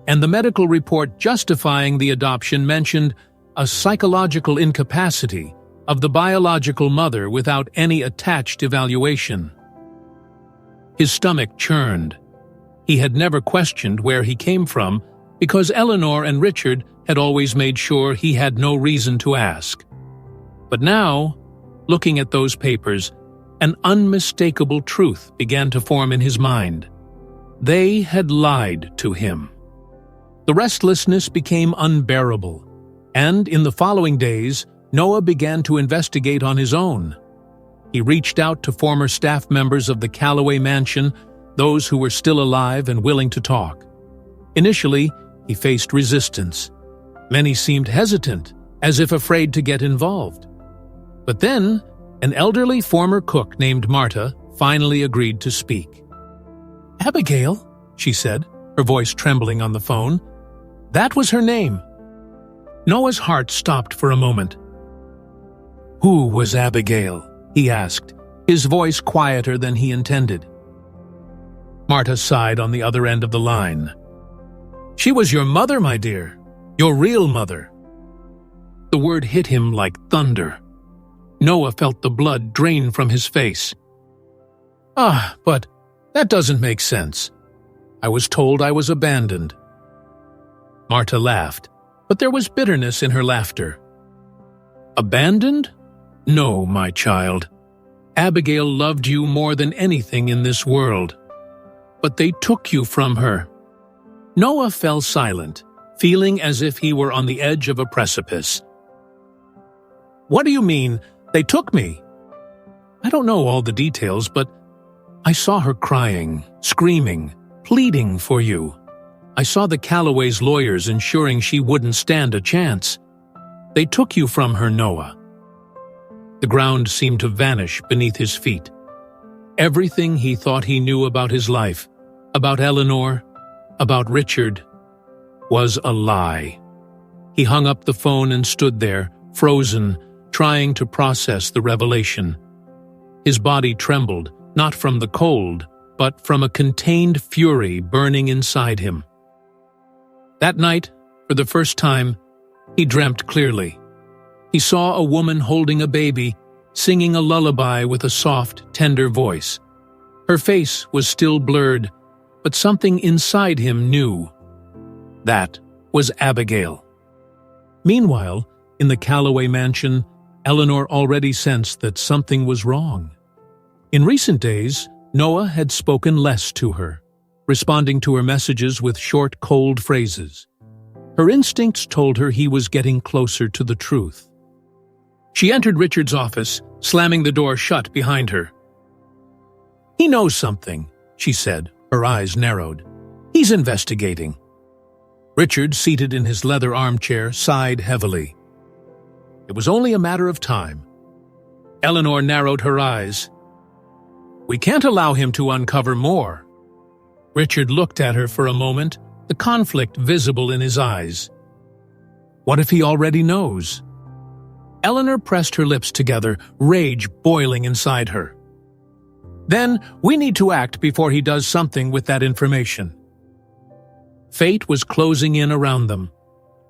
and the medical report justifying the adoption mentioned a psychological incapacity of the biological mother without any attached evaluation. His stomach churned. He had never questioned where he came from because Eleanor and Richard had always made sure he had no reason to ask. But now, looking at those papers, an unmistakable truth began to form in his mind. They had lied to him. The restlessness became unbearable, and in the following days, Noah began to investigate on his own. He reached out to former staff members of the Callaway mansion, those who were still alive and willing to talk. Initially, he faced resistance. Many seemed hesitant, as if afraid to get involved. But then, an elderly former cook named Marta finally agreed to speak. "Abigail," she said, her voice trembling on the phone. That was her name. Noah's heart stopped for a moment. "Who was Abigail?" he asked, his voice quieter than he intended. Marta sighed on the other end of the line. "She was your mother, my dear. Your real mother." The word hit him like thunder. Noah felt the blood drain from his face. But that doesn't make sense. I was told I was abandoned." Marta laughed, but there was bitterness in her laughter. "Abandoned? No, my child. Abigail loved you more than anything in this world. But they took you from her." Noah fell silent, feeling as if he were on the edge of a precipice. "What do you mean, they took me?" "I don't know all the details, but I saw her crying, screaming, pleading for you. I saw the Callaway's lawyers ensuring she wouldn't stand a chance. They took you from her, Noah." The ground seemed to vanish beneath his feet. Everything he thought he knew about his life, about Eleanor, about Richard, was a lie. He hung up the phone and stood there, frozen, trying to process the revelation. His body trembled, not from the cold, but from a contained fury burning inside him. That night, for the first time, he dreamt clearly. He saw a woman holding a baby, singing a lullaby with a soft, tender voice. Her face was still blurred, but something inside him knew. That was Abigail. Meanwhile, in the Callaway mansion, Eleanor already sensed that something was wrong. In recent days, Noah had spoken less to her, responding to her messages with short, cold phrases. Her instincts told her he was getting closer to the truth. She entered Richard's office, slamming the door shut behind her. "He knows something," she said, her eyes narrowed. "He's investigating." Richard, seated in his leather armchair, sighed heavily. It was only a matter of time. Eleanor narrowed her eyes. "We can't allow him to uncover more." Richard looked at her for a moment, the conflict visible in his eyes. What if he already knows? Eleanor pressed her lips together, rage boiling inside her. "Then we need to act before he does something with that information." Fate was closing in around them.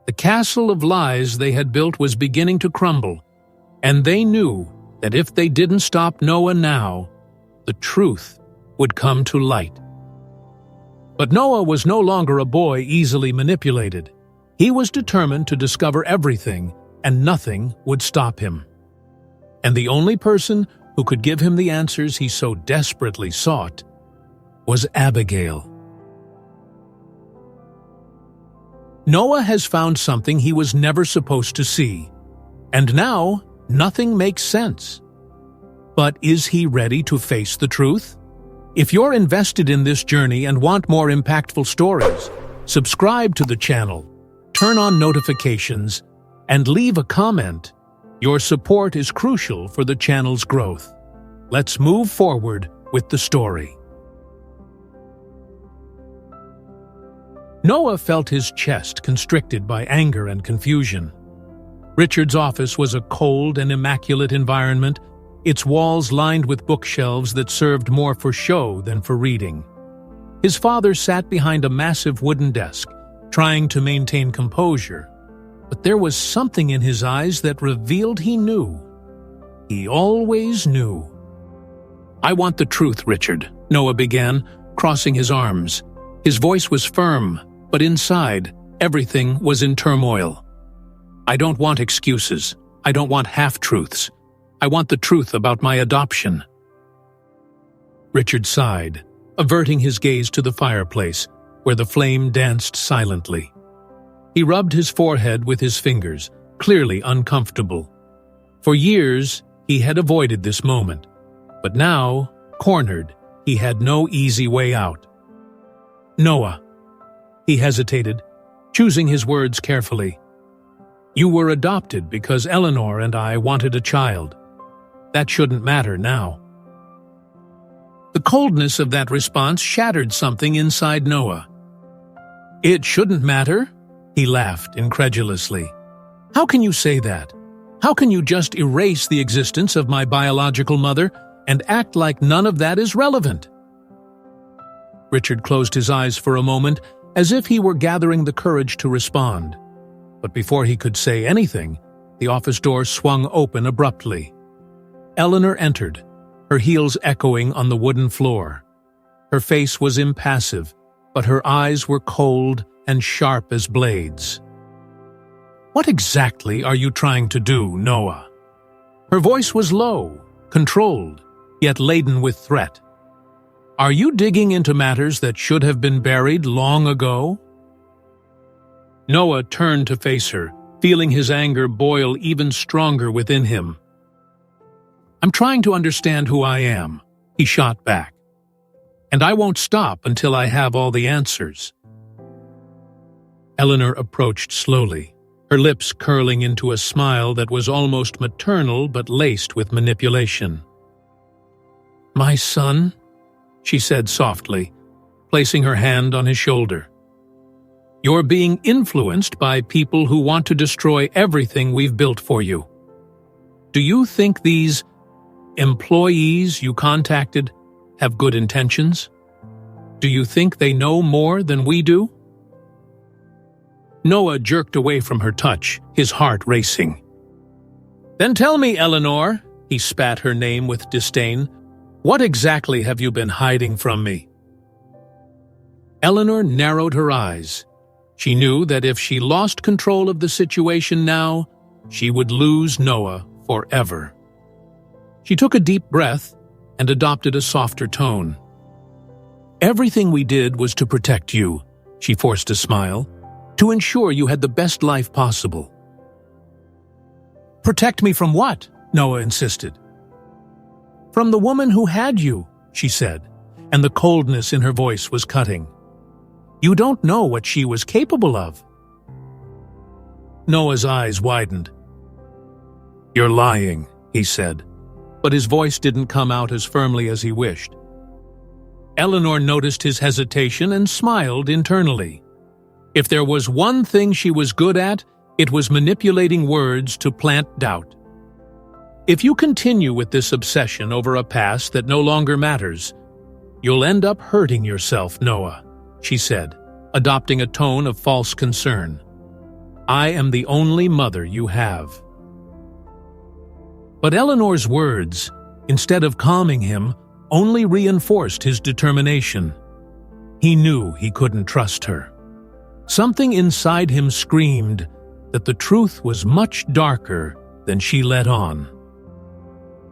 The castle of lies they had built was beginning to crumble, and they knew that if they didn't stop Noah now, the truth would come to light. But Noah was no longer a boy easily manipulated. He was determined to discover everything, and nothing would stop him. And the only person who could give him the answers he so desperately sought was Abigail. Noah has found something he was never supposed to see, and now nothing makes sense. But is he ready to face the truth? If you're invested in this journey and want more impactful stories, subscribe to the channel, turn on notifications, and leave a comment. Your support is crucial for the channel's growth. Let's move forward with the story. Noah felt his chest constricted by anger and confusion. Richard's office was a cold and immaculate environment, its walls lined with bookshelves that served more for show than for reading. His father sat behind a massive wooden desk, trying to maintain composure, but there was something in his eyes that revealed he knew. He always knew. "I want the truth, Richard," Noah began, crossing his arms. His voice was firm, but inside, everything was in turmoil. "I don't want excuses. I don't want half-truths. I want the truth about my adoption." Richard sighed, averting his gaze to the fireplace, where the flame danced silently. He rubbed his forehead with his fingers, clearly uncomfortable. For years, he had avoided this moment, but now, cornered, he had no easy way out. "Noah," he hesitated, choosing his words carefully. "You were adopted because Eleanor and I wanted a child. That shouldn't matter now." The coldness of that response shattered something inside Noah. "It shouldn't matter?" He laughed incredulously. "How can you say that? How can you just erase the existence of my biological mother and act like none of that is relevant?" Richard closed his eyes for a moment, as if he were gathering the courage to respond. But before he could say anything, the office door swung open abruptly. Eleanor entered, her heels echoing on the wooden floor. Her face was impassive, but her eyes were cold and sharp as blades. "What exactly are you trying to do, Noah?" Her voice was low, controlled, yet laden with threat. "Are you digging into matters that should have been buried long ago?" Noah turned to face her, feeling his anger boil even stronger within him. "I'm trying to understand who I am," he shot back. "And I won't stop until I have all the answers." Eleanor approached slowly, her lips curling into a smile that was almost maternal but laced with manipulation. "My son?" she said softly, placing her hand on his shoulder. "You're being influenced by people who want to destroy everything we've built for you. Do you think these employees you contacted have good intentions? Do you think they know more than we do?" Noah jerked away from her touch, his heart racing. "Then tell me, Eleanor," he spat her name with disdain, "what exactly have you been hiding from me?" Eleanor narrowed her eyes. She knew that if she lost control of the situation now, she would lose Noah forever. She took a deep breath and adopted a softer tone. "Everything we did was to protect you," she forced a smile, "to ensure you had the best life possible." "Protect me from what?" Noah insisted. "From the woman who had you," she said, and the coldness in her voice was cutting. "You don't know what she was capable of." Noah's eyes widened. "You're lying," he said, but his voice didn't come out as firmly as he wished. Eleanor noticed his hesitation and smiled internally. If there was one thing she was good at, it was manipulating words to plant doubt. "If you continue with this obsession over a past that no longer matters, you'll end up hurting yourself, Noah," she said, adopting a tone of false concern. "I am the only mother you have." But Eleanor's words, instead of calming him, only reinforced his determination. He knew he couldn't trust her. Something inside him screamed that the truth was much darker than she let on.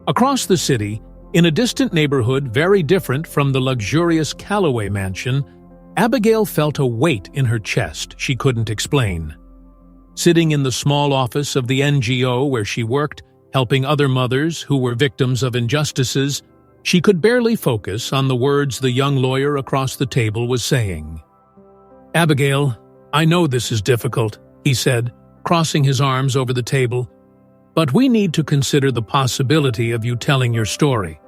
Across the city, in a distant neighborhood very different from the luxurious Calloway mansion, Abigail felt a weight in her chest she couldn't explain. Sitting in the small office of the NGO where she worked, helping other mothers who were victims of injustices, she could barely focus on the words the young lawyer across the table was saying. "Abigail, I know this is difficult," he said, crossing his arms over the table, "but we need to consider the possibility of you telling your story.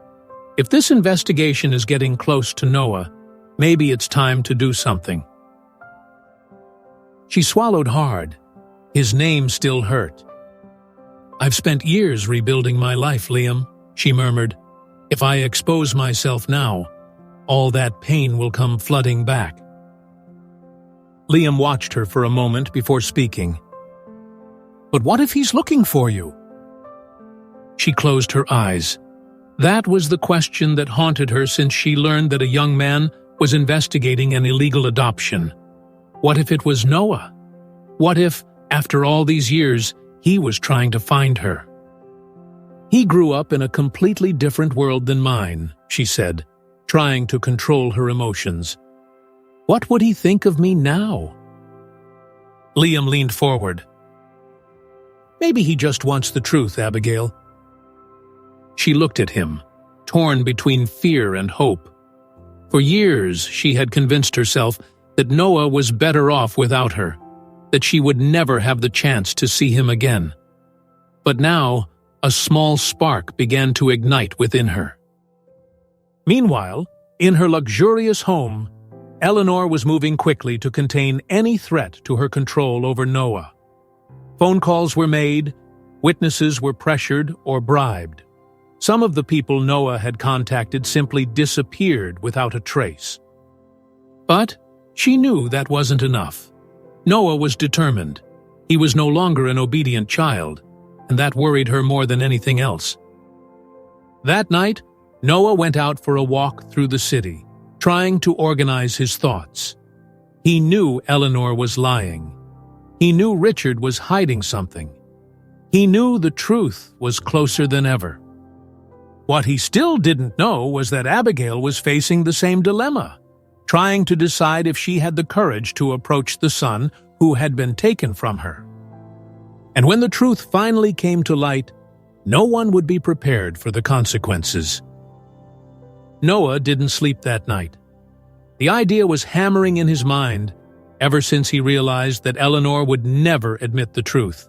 If this investigation is getting close to Noah, maybe it's time to do something." She swallowed hard. His name still hurt. "I've spent years rebuilding my life, Liam," she murmured. "If I expose myself now, all that pain will come flooding back." Liam watched her for a moment before speaking. "But what if he's looking for you?" She closed her eyes. That was the question that haunted her since she learned that a young man was investigating an illegal adoption. What if it was Noah? What if, after all these years, he was trying to find her? "He grew up in a completely different world than mine," she said, trying to control her emotions. What would he think of me now? Liam leaned forward. Maybe he just wants the truth, Abigail. She looked at him, torn between fear and hope. For years, she had convinced herself that Noah was better off without her, that she would never have the chance to see him again. But now, a small spark began to ignite within her. Meanwhile, in her luxurious home, Eleanor was moving quickly to contain any threat to her control over Noah. Phone calls were made, witnesses were pressured or bribed. Some of the people Noah had contacted simply disappeared without a trace. But she knew that wasn't enough. Noah was determined. He was no longer an obedient child, and that worried her more than anything else. That night, Noah went out for a walk through the city, trying to organize his thoughts. He knew Eleanor was lying. He knew Richard was hiding something. He knew the truth was closer than ever. What he still didn't know was that Abigail was facing the same dilemma, trying to decide if she had the courage to approach the son who had been taken from her. And when the truth finally came to light, no one would be prepared for the consequences. Noah didn't sleep that night. The idea was hammering in his mind ever since he realized that Eleanor would never admit the truth.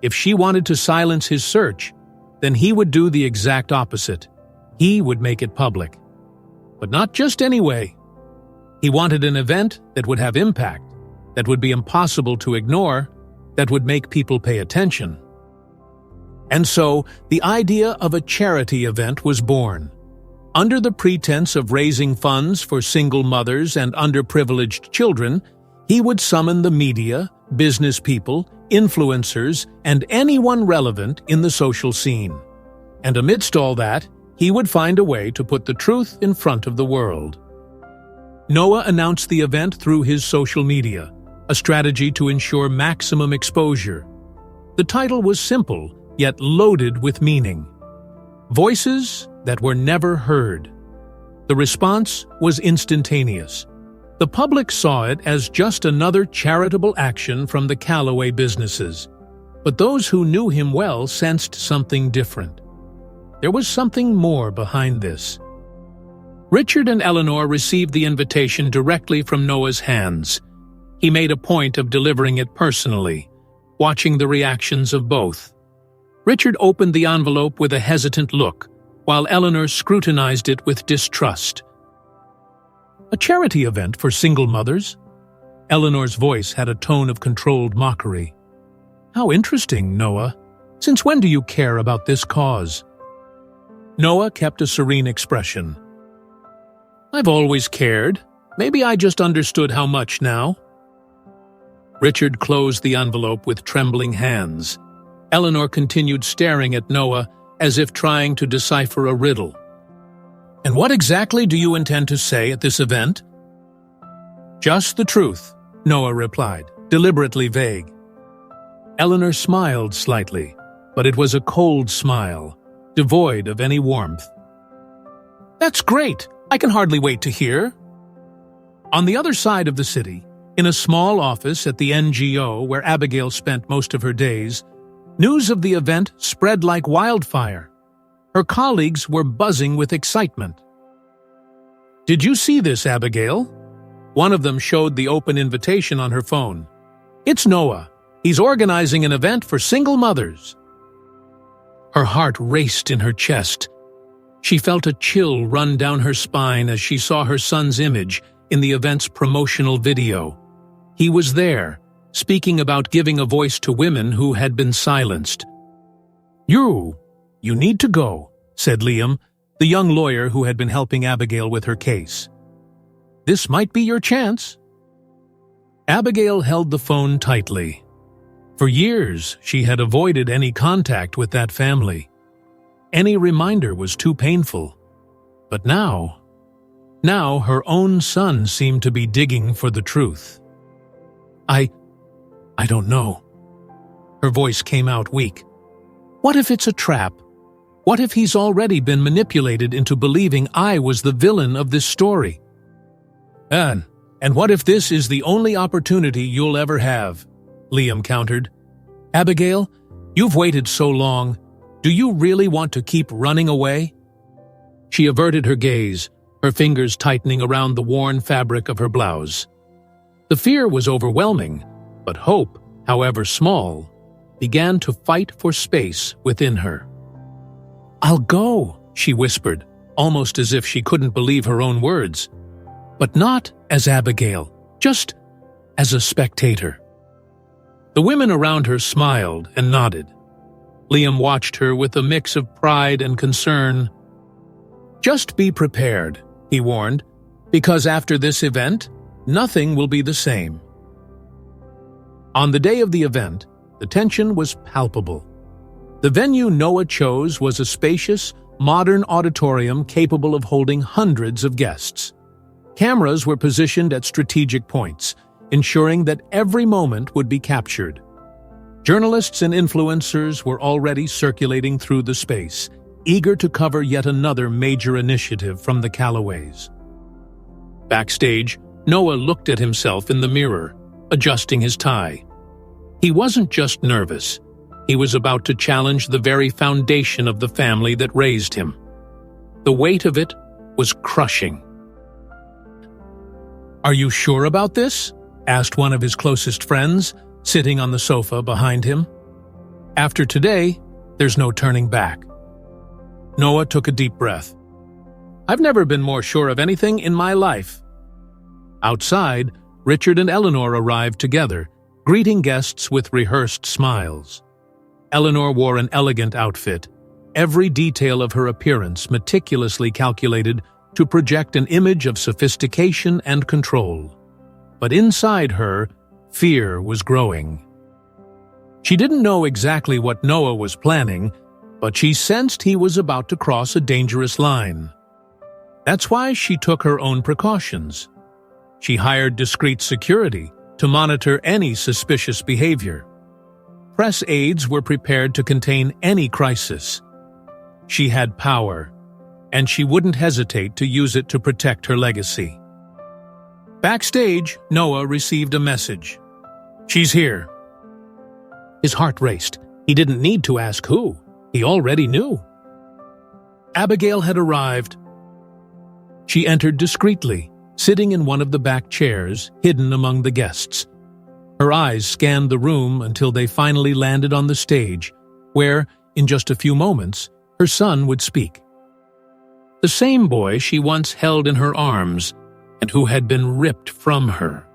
If she wanted to silence his search, then he would do the exact opposite. He would make it public. But not just any way. He wanted an event that would have impact, that would be impossible to ignore, that would make people pay attention. And so, the idea of a charity event was born. Under the pretense of raising funds for single mothers and underprivileged children, he would summon the media, business people, influencers, and anyone relevant in the social scene. And amidst all that, he would find a way to put the truth in front of the world. Noah announced the event through his social media, a strategy to ensure maximum exposure. The title was simple, yet loaded with meaning. Voices that were never heard. The response was instantaneous. The public saw it as just another charitable action from the Callaway businesses. But those who knew him well sensed something different. There was something more behind this. Richard and Eleanor received the invitation directly from Noah's hands. He made a point of delivering it personally, watching the reactions of both. Richard opened the envelope with a hesitant look, while Eleanor scrutinized it with distrust. A charity event for single mothers? Eleanor's voice had a tone of controlled mockery. How interesting, Noah. Since when do you care about this cause? Noah kept a serene expression. I've always cared. Maybe I just understood how much now. Richard closed the envelope with trembling hands. Eleanor continued staring at Noah as if trying to decipher a riddle. And what exactly do you intend to say at this event? Just the truth, Noah replied, deliberately vague. Eleanor smiled slightly, but it was a cold smile, devoid of any warmth. That's great! I can hardly wait to hear. On the other side of the city, in a small office at the NGO where Abigail spent most of her days, news of the event spread like wildfire. Her colleagues were buzzing with excitement. Did you see this, Abigail? One of them showed the open invitation on her phone. It's Noah. He's organizing an event for single mothers. Her heart raced in her chest. She felt a chill run down her spine as she saw her son's image in the event's promotional video. He was there, speaking about giving a voice to women who had been silenced. You need to go, said Liam, the young lawyer who had been helping Abigail with her case. This might be your chance. Abigail held the phone tightly. For years, she had avoided any contact with that family. Any reminder was too painful. But now her own son seemed to be digging for the truth. I don't know. Her voice came out weak. What if it's a trap? What if he's already been manipulated into believing I was the villain of this story? And what if this is the only opportunity you'll ever have? Liam countered. Abigail, you've waited so long. Do you really want to keep running away? She averted her gaze, her fingers tightening around the worn fabric of her blouse. The fear was overwhelming, but hope, however small, began to fight for space within her. I'll go, she whispered, almost as if she couldn't believe her own words. But not as Abigail, just as a spectator. The women around her smiled and nodded. Liam watched her with a mix of pride and concern. Just be prepared, he warned, because after this event, nothing will be the same. On the day of the event, the tension was palpable. The venue Noah chose was a spacious, modern auditorium capable of holding hundreds of guests. Cameras were positioned at strategic points, ensuring that every moment would be captured. Journalists and influencers were already circulating through the space, eager to cover yet another major initiative from the Callaways. Backstage, Noah looked at himself in the mirror, adjusting his tie. He wasn't just nervous. He was about to challenge the very foundation of the family that raised him. The weight of it was crushing. Are you sure about this? Asked one of his closest friends, sitting on the sofa behind him. After today, there's no turning back. Noah took a deep breath. I've never been more sure of anything in my life. Outside, Richard and Eleanor arrived together, greeting guests with rehearsed smiles. Eleanor wore an elegant outfit, every detail of her appearance meticulously calculated to project an image of sophistication and control. But inside her, fear was growing. She didn't know exactly what Noah was planning, but she sensed he was about to cross a dangerous line. That's why she took her own precautions. She hired discreet security to monitor any suspicious behavior. Press aides were prepared to contain any crisis. She had power, and she wouldn't hesitate to use it to protect her legacy. Backstage, Noah received a message. She's here. His heart raced. He didn't need to ask who. He already knew. Abigail had arrived. She entered discreetly, sitting in one of the back chairs, hidden among the guests. Her eyes scanned the room until they finally landed on the stage, where, in just a few moments, her son would speak. The same boy she once held in her arms and who had been ripped from her.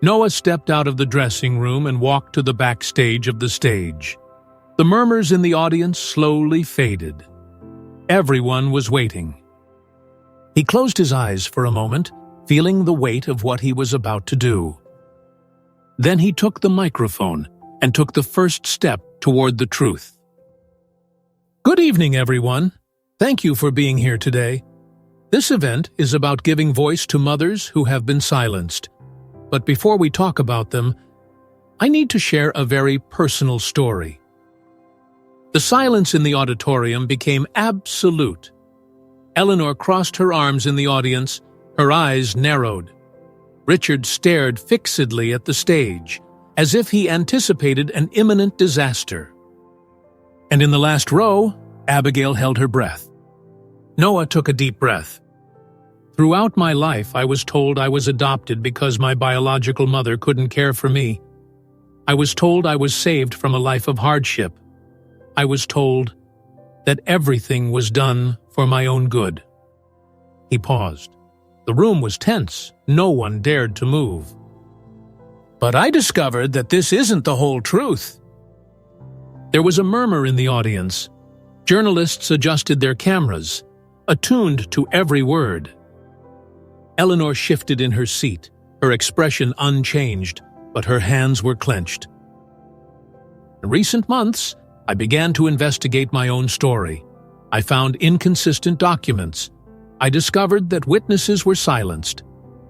Noah stepped out of the dressing room and walked to the backstage of the stage. The murmurs in the audience slowly faded. Everyone was waiting. He closed his eyes for a moment, feeling the weight of what he was about to do. Then he took the microphone and took the first step toward the truth. Good evening, everyone. Thank you for being here today. This event is about giving voice to mothers who have been silenced. But before we talk about them, I need to share a very personal story. The silence in the auditorium became absolute. Eleanor crossed her arms in the audience, her eyes narrowed. Richard stared fixedly at the stage, as if he anticipated an imminent disaster. And in the last row, Abigail held her breath. Noah took a deep breath. Throughout my life, I was told I was adopted because my biological mother couldn't care for me. I was told I was saved from a life of hardship. I was told that everything was done for my own good. He paused. The room was tense. No one dared to move. But I discovered that this isn't the whole truth. There was a murmur in the audience. Journalists adjusted their cameras, attuned to every word. Eleanor shifted in her seat, her expression unchanged, but her hands were clenched. In recent months, I began to investigate my own story. I found inconsistent documents. I discovered that witnesses were silenced.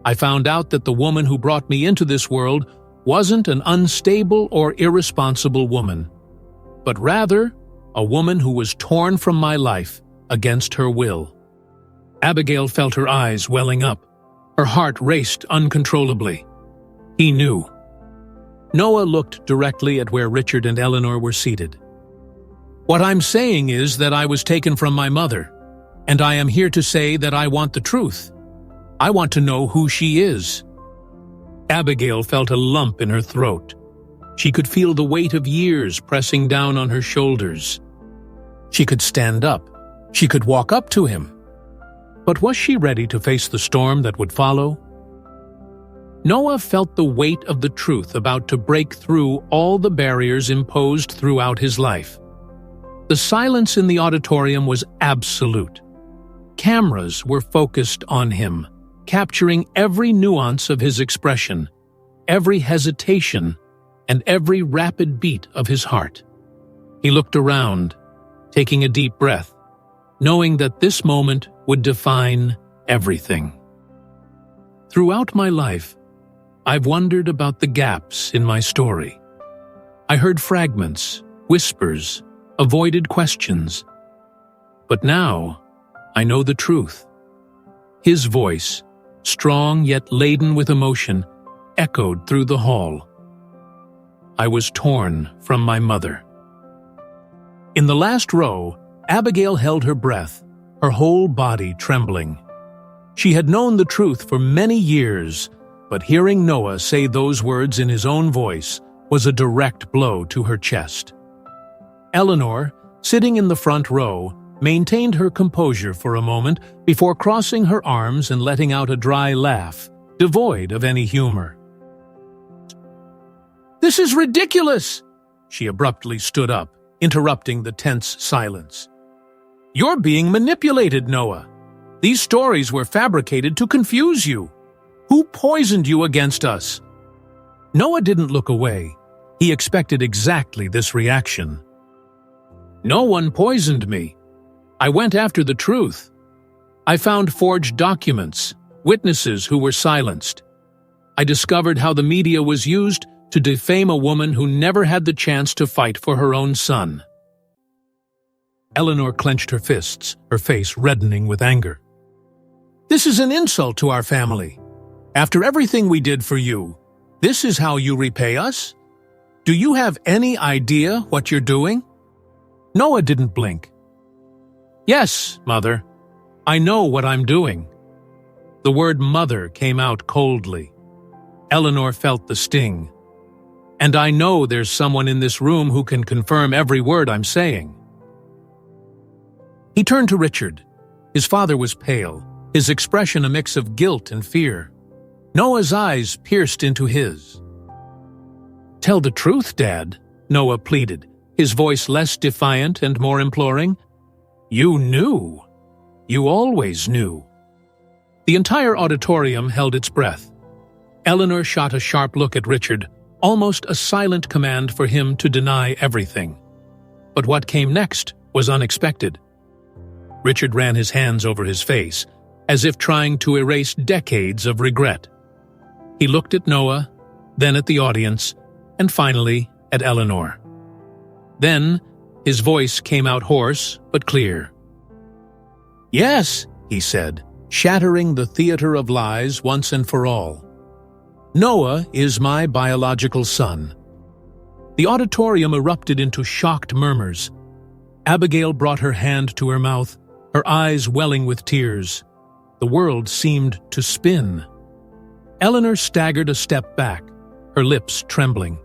I found out that the woman who brought me into this world wasn't an unstable or irresponsible woman, but rather a woman who was torn from my life against her will. Abigail felt her eyes welling up. Her heart raced uncontrollably. He knew. Noah looked directly at where Richard and Eleanor were seated. "What I'm saying is that I was taken from my mother, and I am here to say that I want the truth. I want to know who she is." Abigail felt a lump in her throat. She could feel the weight of years pressing down on her shoulders. She could stand up. She could walk up to him. But was she ready to face the storm that would follow? Noah felt the weight of the truth about to break through all the barriers imposed throughout his life. The silence in the auditorium was absolute. Cameras were focused on him, capturing every nuance of his expression, every hesitation, and every rapid beat of his heart. He looked around, taking a deep breath, knowing that this moment would define everything. Throughout my life, I've wondered about the gaps in my story. I heard fragments, whispers, avoided questions. But now, I know the truth. His voice, strong yet laden with emotion, echoed through the hall. I was torn from my mother. In the last row, Abigail held her breath, her whole body trembling. She had known the truth for many years, but hearing Noah say those words in his own voice was a direct blow to her chest. Eleanor, sitting in the front row, maintained her composure for a moment before crossing her arms and letting out a dry laugh, devoid of any humor. "This is ridiculous!" She abruptly stood up, interrupting the tense silence. "You're being manipulated, Noah. These stories were fabricated to confuse you. Who poisoned you against us?" Noah didn't look away. He expected exactly this reaction. "No one poisoned me. I went after the truth. I found forged documents, witnesses who were silenced. I discovered how the media was used to defame a woman who never had the chance to fight for her own son." Eleanor clenched her fists, her face reddening with anger. "This is an insult to our family. After everything we did for you, this is how you repay us? Do you have any idea what you're doing?" Noah didn't blink. "Yes, Mother. I know what I'm doing." The word mother came out coldly. Eleanor felt the sting. "And I know there's someone in this room who can confirm every word I'm saying." He turned to Richard. His father was pale, his expression a mix of guilt and fear. Noah's eyes pierced into his. "Tell the truth, Dad," Noah pleaded, his voice less defiant and more imploring. "You knew. You always knew." The entire auditorium held its breath. Eleanor shot a sharp look at Richard, almost a silent command for him to deny everything. But what came next was unexpected. Richard ran his hands over his face, as if trying to erase decades of regret. He looked at Noah, then at the audience, and finally at Eleanor. Then, his voice came out hoarse but clear. "Yes," he said, shattering the theater of lies once and for all. "Noah is my biological son." The auditorium erupted into shocked murmurs. Abigail brought her hand to her mouth, her eyes welling with tears. The world seemed to spin. Eleanor staggered a step back, her lips trembling.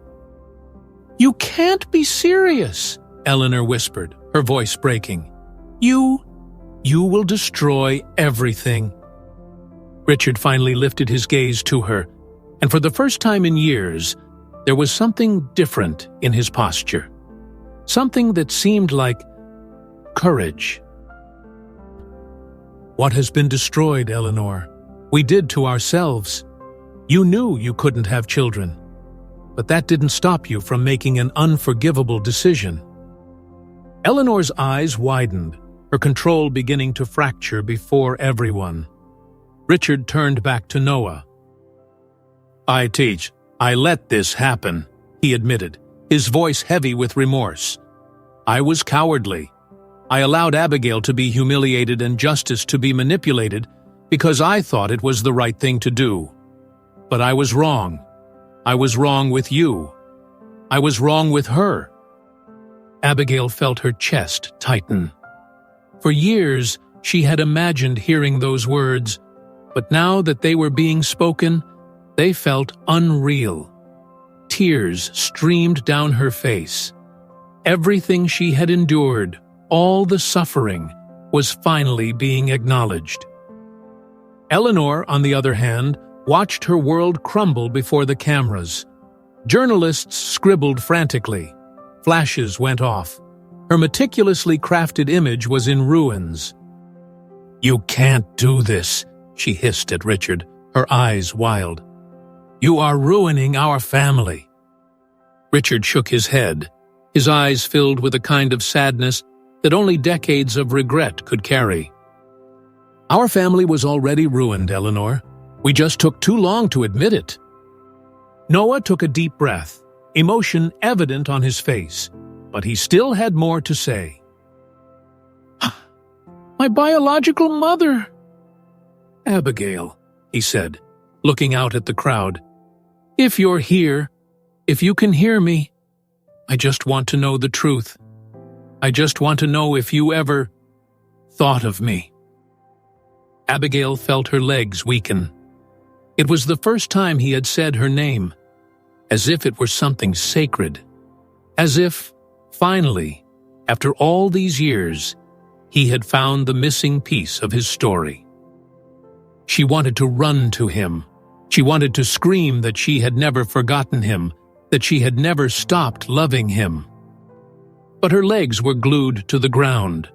"You can't be serious," Eleanor whispered, her voice breaking. You will destroy everything." Richard finally lifted his gaze to her, and for the first time in years, there was something different in his posture. Something that seemed like courage. "What has been destroyed, Eleanor? We did to ourselves. You knew you couldn't have children, but that didn't stop you from making an unforgivable decision." Eleanor's eyes widened, her control beginning to fracture before everyone. Richard turned back to Noah. I let this happen," he admitted, his voice heavy with remorse. I was cowardly. I allowed Abigail to be humiliated and justice to be manipulated because I thought it was the right thing to do. But I was wrong. I was wrong with you. I was wrong with her. Abigail felt her chest tighten. For years, she had imagined hearing those words, but now that they were being spoken, they felt unreal. Tears streamed down her face. Everything she had endured, all the suffering, was finally being acknowledged. Eleanor, on the other hand, watched her world crumble before the cameras. Journalists scribbled frantically. Flashes went off. Her meticulously crafted image was in ruins. "You can't do this," she hissed at Richard, her eyes wild. "You are ruining our family." Richard shook his head, his eyes filled with a kind of sadness that only decades of regret could carry. "Our family was already ruined, Eleanor. We just took too long to admit it." Noah took a deep breath, emotion evident on his face, but he still had more to say. "My biological mother." "Abigail," he said, looking out at the crowd. "If you're here, if you can hear me, I just want to know the truth. I just want to know if you ever thought of me." Abigail felt her legs weaken. It was the first time he had said her name, as if it were something sacred. As if, finally, after all these years, he had found the missing piece of his story. She wanted to run to him. She wanted to scream that she had never forgotten him, that she had never stopped loving him. But her legs were glued to the ground.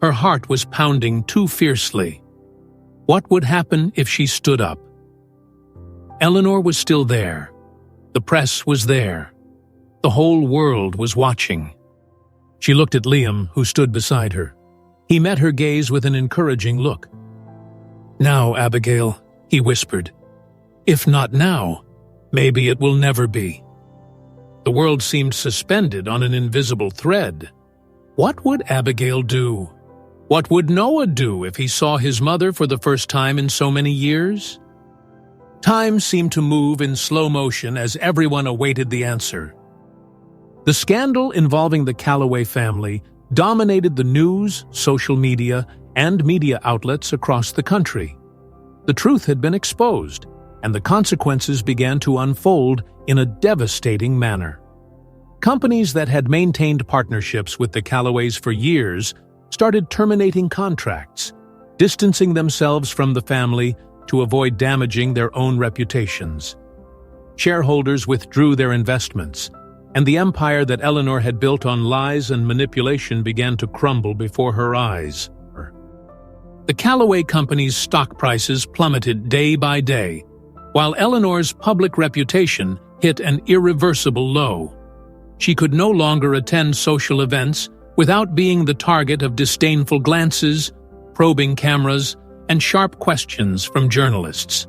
Her heart was pounding too fiercely. What would happen if she stood up? Eleanor was still there. The press was there. The whole world was watching. She looked at Liam, who stood beside her. He met her gaze with an encouraging look. "Now, Abigail," he whispered. "If not now, maybe it will never be." The world seemed suspended on an invisible thread. What would Abigail do? What would Noah do if he saw his mother for the first time in so many years? Time seemed to move in slow motion as everyone awaited the answer. The scandal involving the Calloway family dominated the news, social media, and media outlets across the country. The truth had been exposed, and the consequences began to unfold in a devastating manner. Companies that had maintained partnerships with the Calloways for years started terminating contracts, distancing themselves from the family to avoid damaging their own reputations. Shareholders withdrew their investments, and the empire that Eleanor had built on lies and manipulation began to crumble before her eyes. The Calloway company's stock prices plummeted day by day, while Eleanor's public reputation hit an irreversible low. She could no longer attend social events without being the target of disdainful glances, probing cameras, and sharp questions from journalists.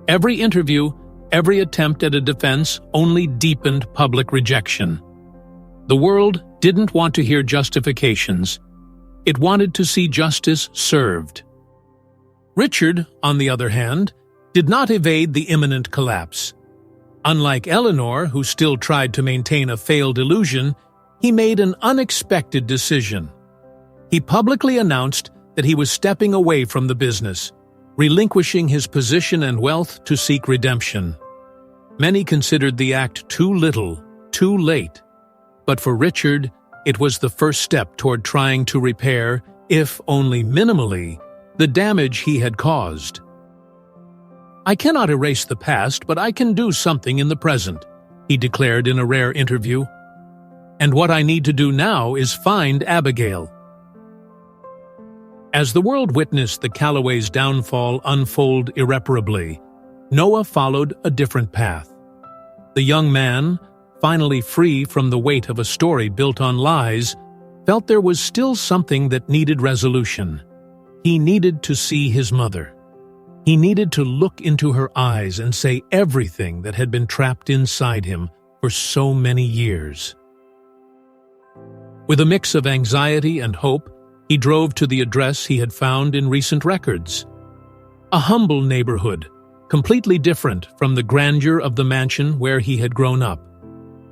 Every interview, every attempt at a defense only deepened public rejection. The world didn't want to hear justifications. It wanted to see justice served. Richard, on the other hand, did not evade the imminent collapse. Unlike Eleanor, who still tried to maintain a failed illusion, he made an unexpected decision. He publicly announced that he was stepping away from the business, relinquishing his position and wealth to seek redemption. Many considered the act too little, too late. But for Richard, it was the first step toward trying to repair, if only minimally, the damage he had caused. "I cannot erase the past, but I can do something in the present," he declared in a rare interview. "And what I need to do now is find Abigail." As the world witnessed the Calloways' downfall unfold irreparably, Noah followed a different path. The young man, finally free from the weight of a story built on lies, felt there was still something that needed resolution. He needed to see his mother. He needed to look into her eyes and say everything that had been trapped inside him for so many years. With a mix of anxiety and hope, he drove to the address he had found in recent records. A humble neighborhood, completely different from the grandeur of the mansion where he had grown up.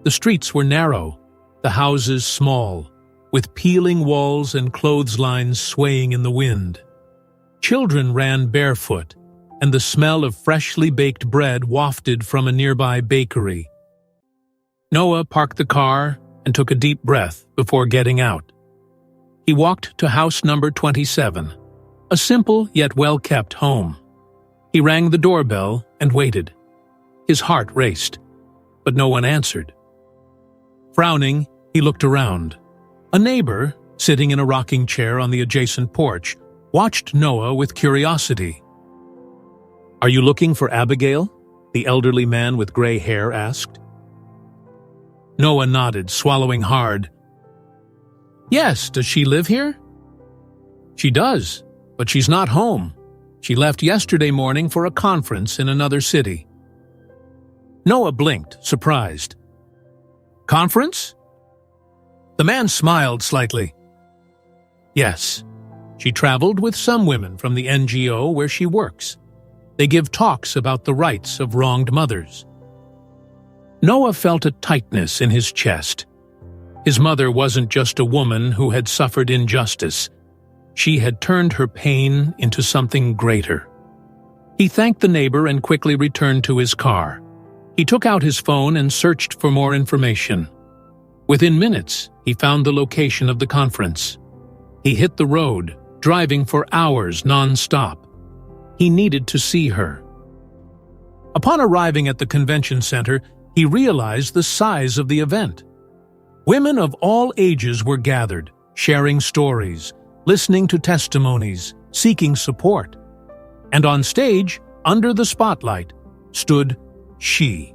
The streets were narrow, the houses small, with peeling walls and clotheslines swaying in the wind. Children ran barefoot, and the smell of freshly baked bread wafted from a nearby bakery. Noah parked the car and took a deep breath before getting out. He walked to house number 27, a simple yet well-kept home. He rang the doorbell and waited. His heart raced, but no one answered. Frowning, he looked around. A neighbor, sitting in a rocking chair on the adjacent porch, watched Noah with curiosity. "Are you looking for Abigail?" the elderly man with gray hair asked. Noah nodded, swallowing hard. "Yes, does she live here?" "She does, but she's not home. She left yesterday morning for a conference in another city." Noah blinked, surprised. "Conference?" The man smiled slightly. "Yes, she traveled with some women from the NGO where she works. They give talks about the rights of wronged mothers." Noah felt a tightness in his chest. His mother wasn't just a woman who had suffered injustice. She had turned her pain into something greater. He thanked the neighbor and quickly returned to his car. He took out his phone and searched for more information. Within minutes, he found the location of the conference. He hit the road, driving for hours non-stop. He needed to see her. Upon arriving at the convention center, he realized the size of the event. Women of all ages were gathered, sharing stories, listening to testimonies, seeking support. And on stage, under the spotlight, stood she.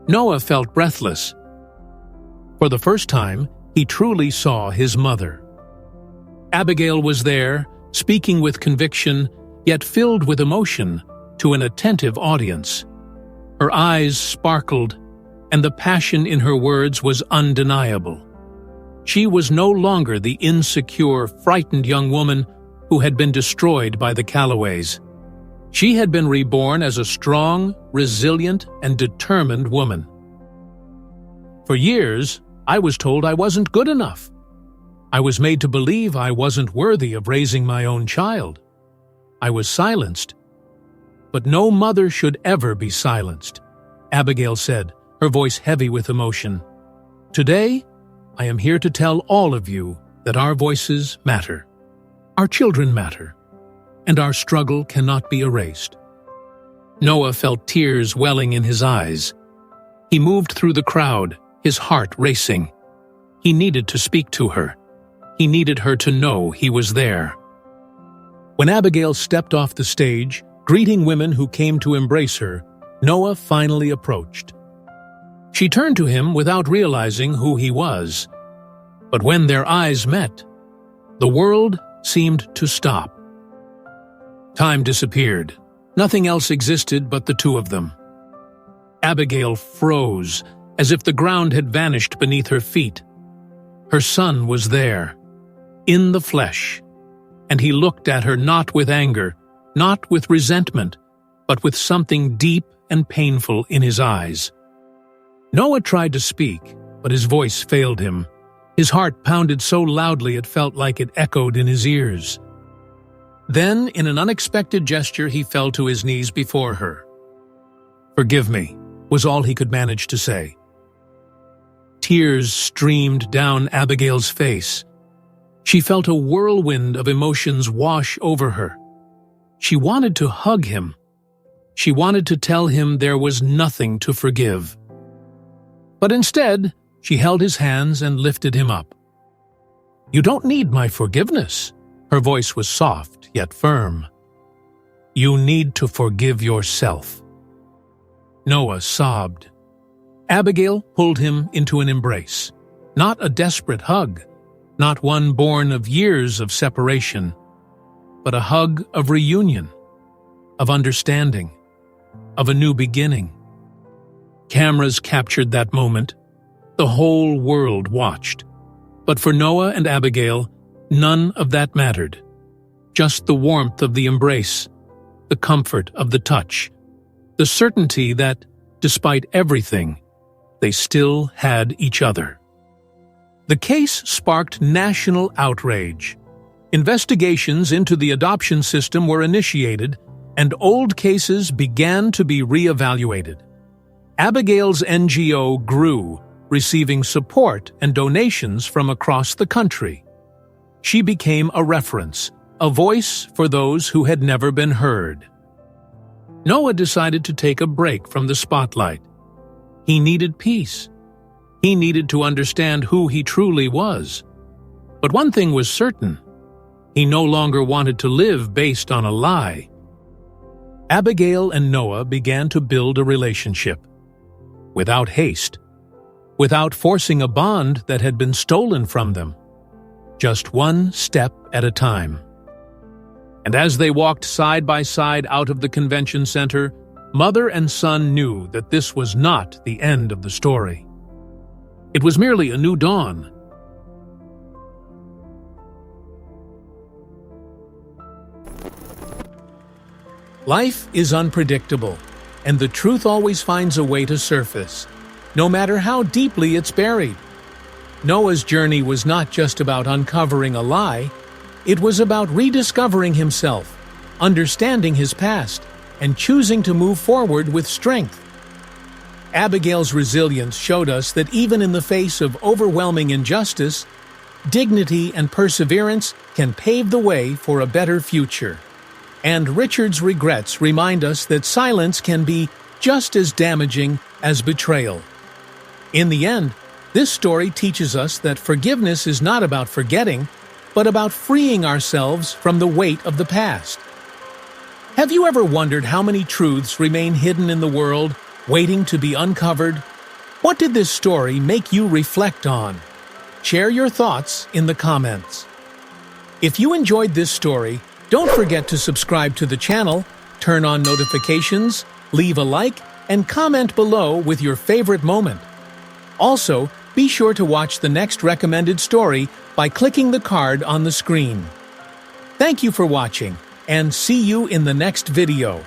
Noah felt breathless. For the first time, he truly saw his mother. Abigail was there, speaking with conviction, yet filled with emotion, to an attentive audience. Her eyes sparkled, and the passion in her words was undeniable. She was no longer the insecure, frightened young woman who had been destroyed by the Callaways. She had been reborn as a strong, resilient, and determined woman. "For years, I was told I wasn't good enough. I was made to believe I wasn't worthy of raising my own child. I was silenced. But no mother should ever be silenced," Abigail said, her voice heavy with emotion. "Today, I am here to tell all of you that our voices matter. Our children matter, and our struggle cannot be erased." Noah felt tears welling in his eyes. He moved through the crowd, his heart racing. He needed to speak to her. He needed her to know he was there. When Abigail stepped off the stage, greeting women who came to embrace her, Noah finally approached. She turned to him without realizing who he was. But when their eyes met, the world seemed to stop. Time disappeared. Nothing else existed but the two of them. Abigail froze, as if the ground had vanished beneath her feet. Her son was there, in the flesh, and he looked at her not with anger, not with resentment, but with something deep and painful in his eyes. Noah tried to speak, but his voice failed him. His heart pounded so loudly it felt like it echoed in his ears. Then, in an unexpected gesture, he fell to his knees before her. "Forgive me," was all he could manage to say. Tears streamed down Abigail's face. She felt a whirlwind of emotions wash over her. She wanted to hug him. She wanted to tell him there was nothing to forgive. But instead, she held his hands and lifted him up. "You don't need my forgiveness." Her voice was soft, yet firm. "You need to forgive yourself." Noah sobbed. Abigail pulled him into an embrace. Not a desperate hug, not one born of years of separation, but a hug of reunion, of understanding, of a new beginning. Cameras captured that moment. The whole world watched. But for Noah and Abigail, none of that mattered. Just the warmth of the embrace, the comfort of the touch, the certainty that, despite everything, they still had each other. The case sparked national outrage. Investigations into the adoption system were initiated, and old cases began to be re-evaluated. Abigail's NGO grew, receiving support and donations from across the country. She became a reference, a voice for those who had never been heard. Noah decided to take a break from the spotlight. He needed peace. He needed to understand who he truly was. But one thing was certain: he no longer wanted to live based on a lie. Abigail and Noah began to build a relationship. Without haste. Without forcing a bond that had been stolen from them. Just one step at a time. And as they walked side by side out of the convention center, mother and son knew that this was not the end of the story. It was merely a new dawn. Life is unpredictable, and the truth always finds a way to surface, no matter how deeply it's buried. Noah's journey was not just about uncovering a lie, it was about rediscovering himself, understanding his past, and choosing to move forward with strength. Abigail's resilience showed us that even in the face of overwhelming injustice, dignity and perseverance can pave the way for a better future. And Richard's regrets remind us that silence can be just as damaging as betrayal. In the end, this story teaches us that forgiveness is not about forgetting, but about freeing ourselves from the weight of the past. Have you ever wondered how many truths remain hidden in the world, waiting to be uncovered? What did this story make you reflect on? Share your thoughts in the comments. If you enjoyed this story, don't forget to subscribe to the channel, turn on notifications, leave a like, and comment below with your favorite moment. Also, be sure to watch the next recommended story by clicking the card on the screen. Thank you for watching, and see you in the next video.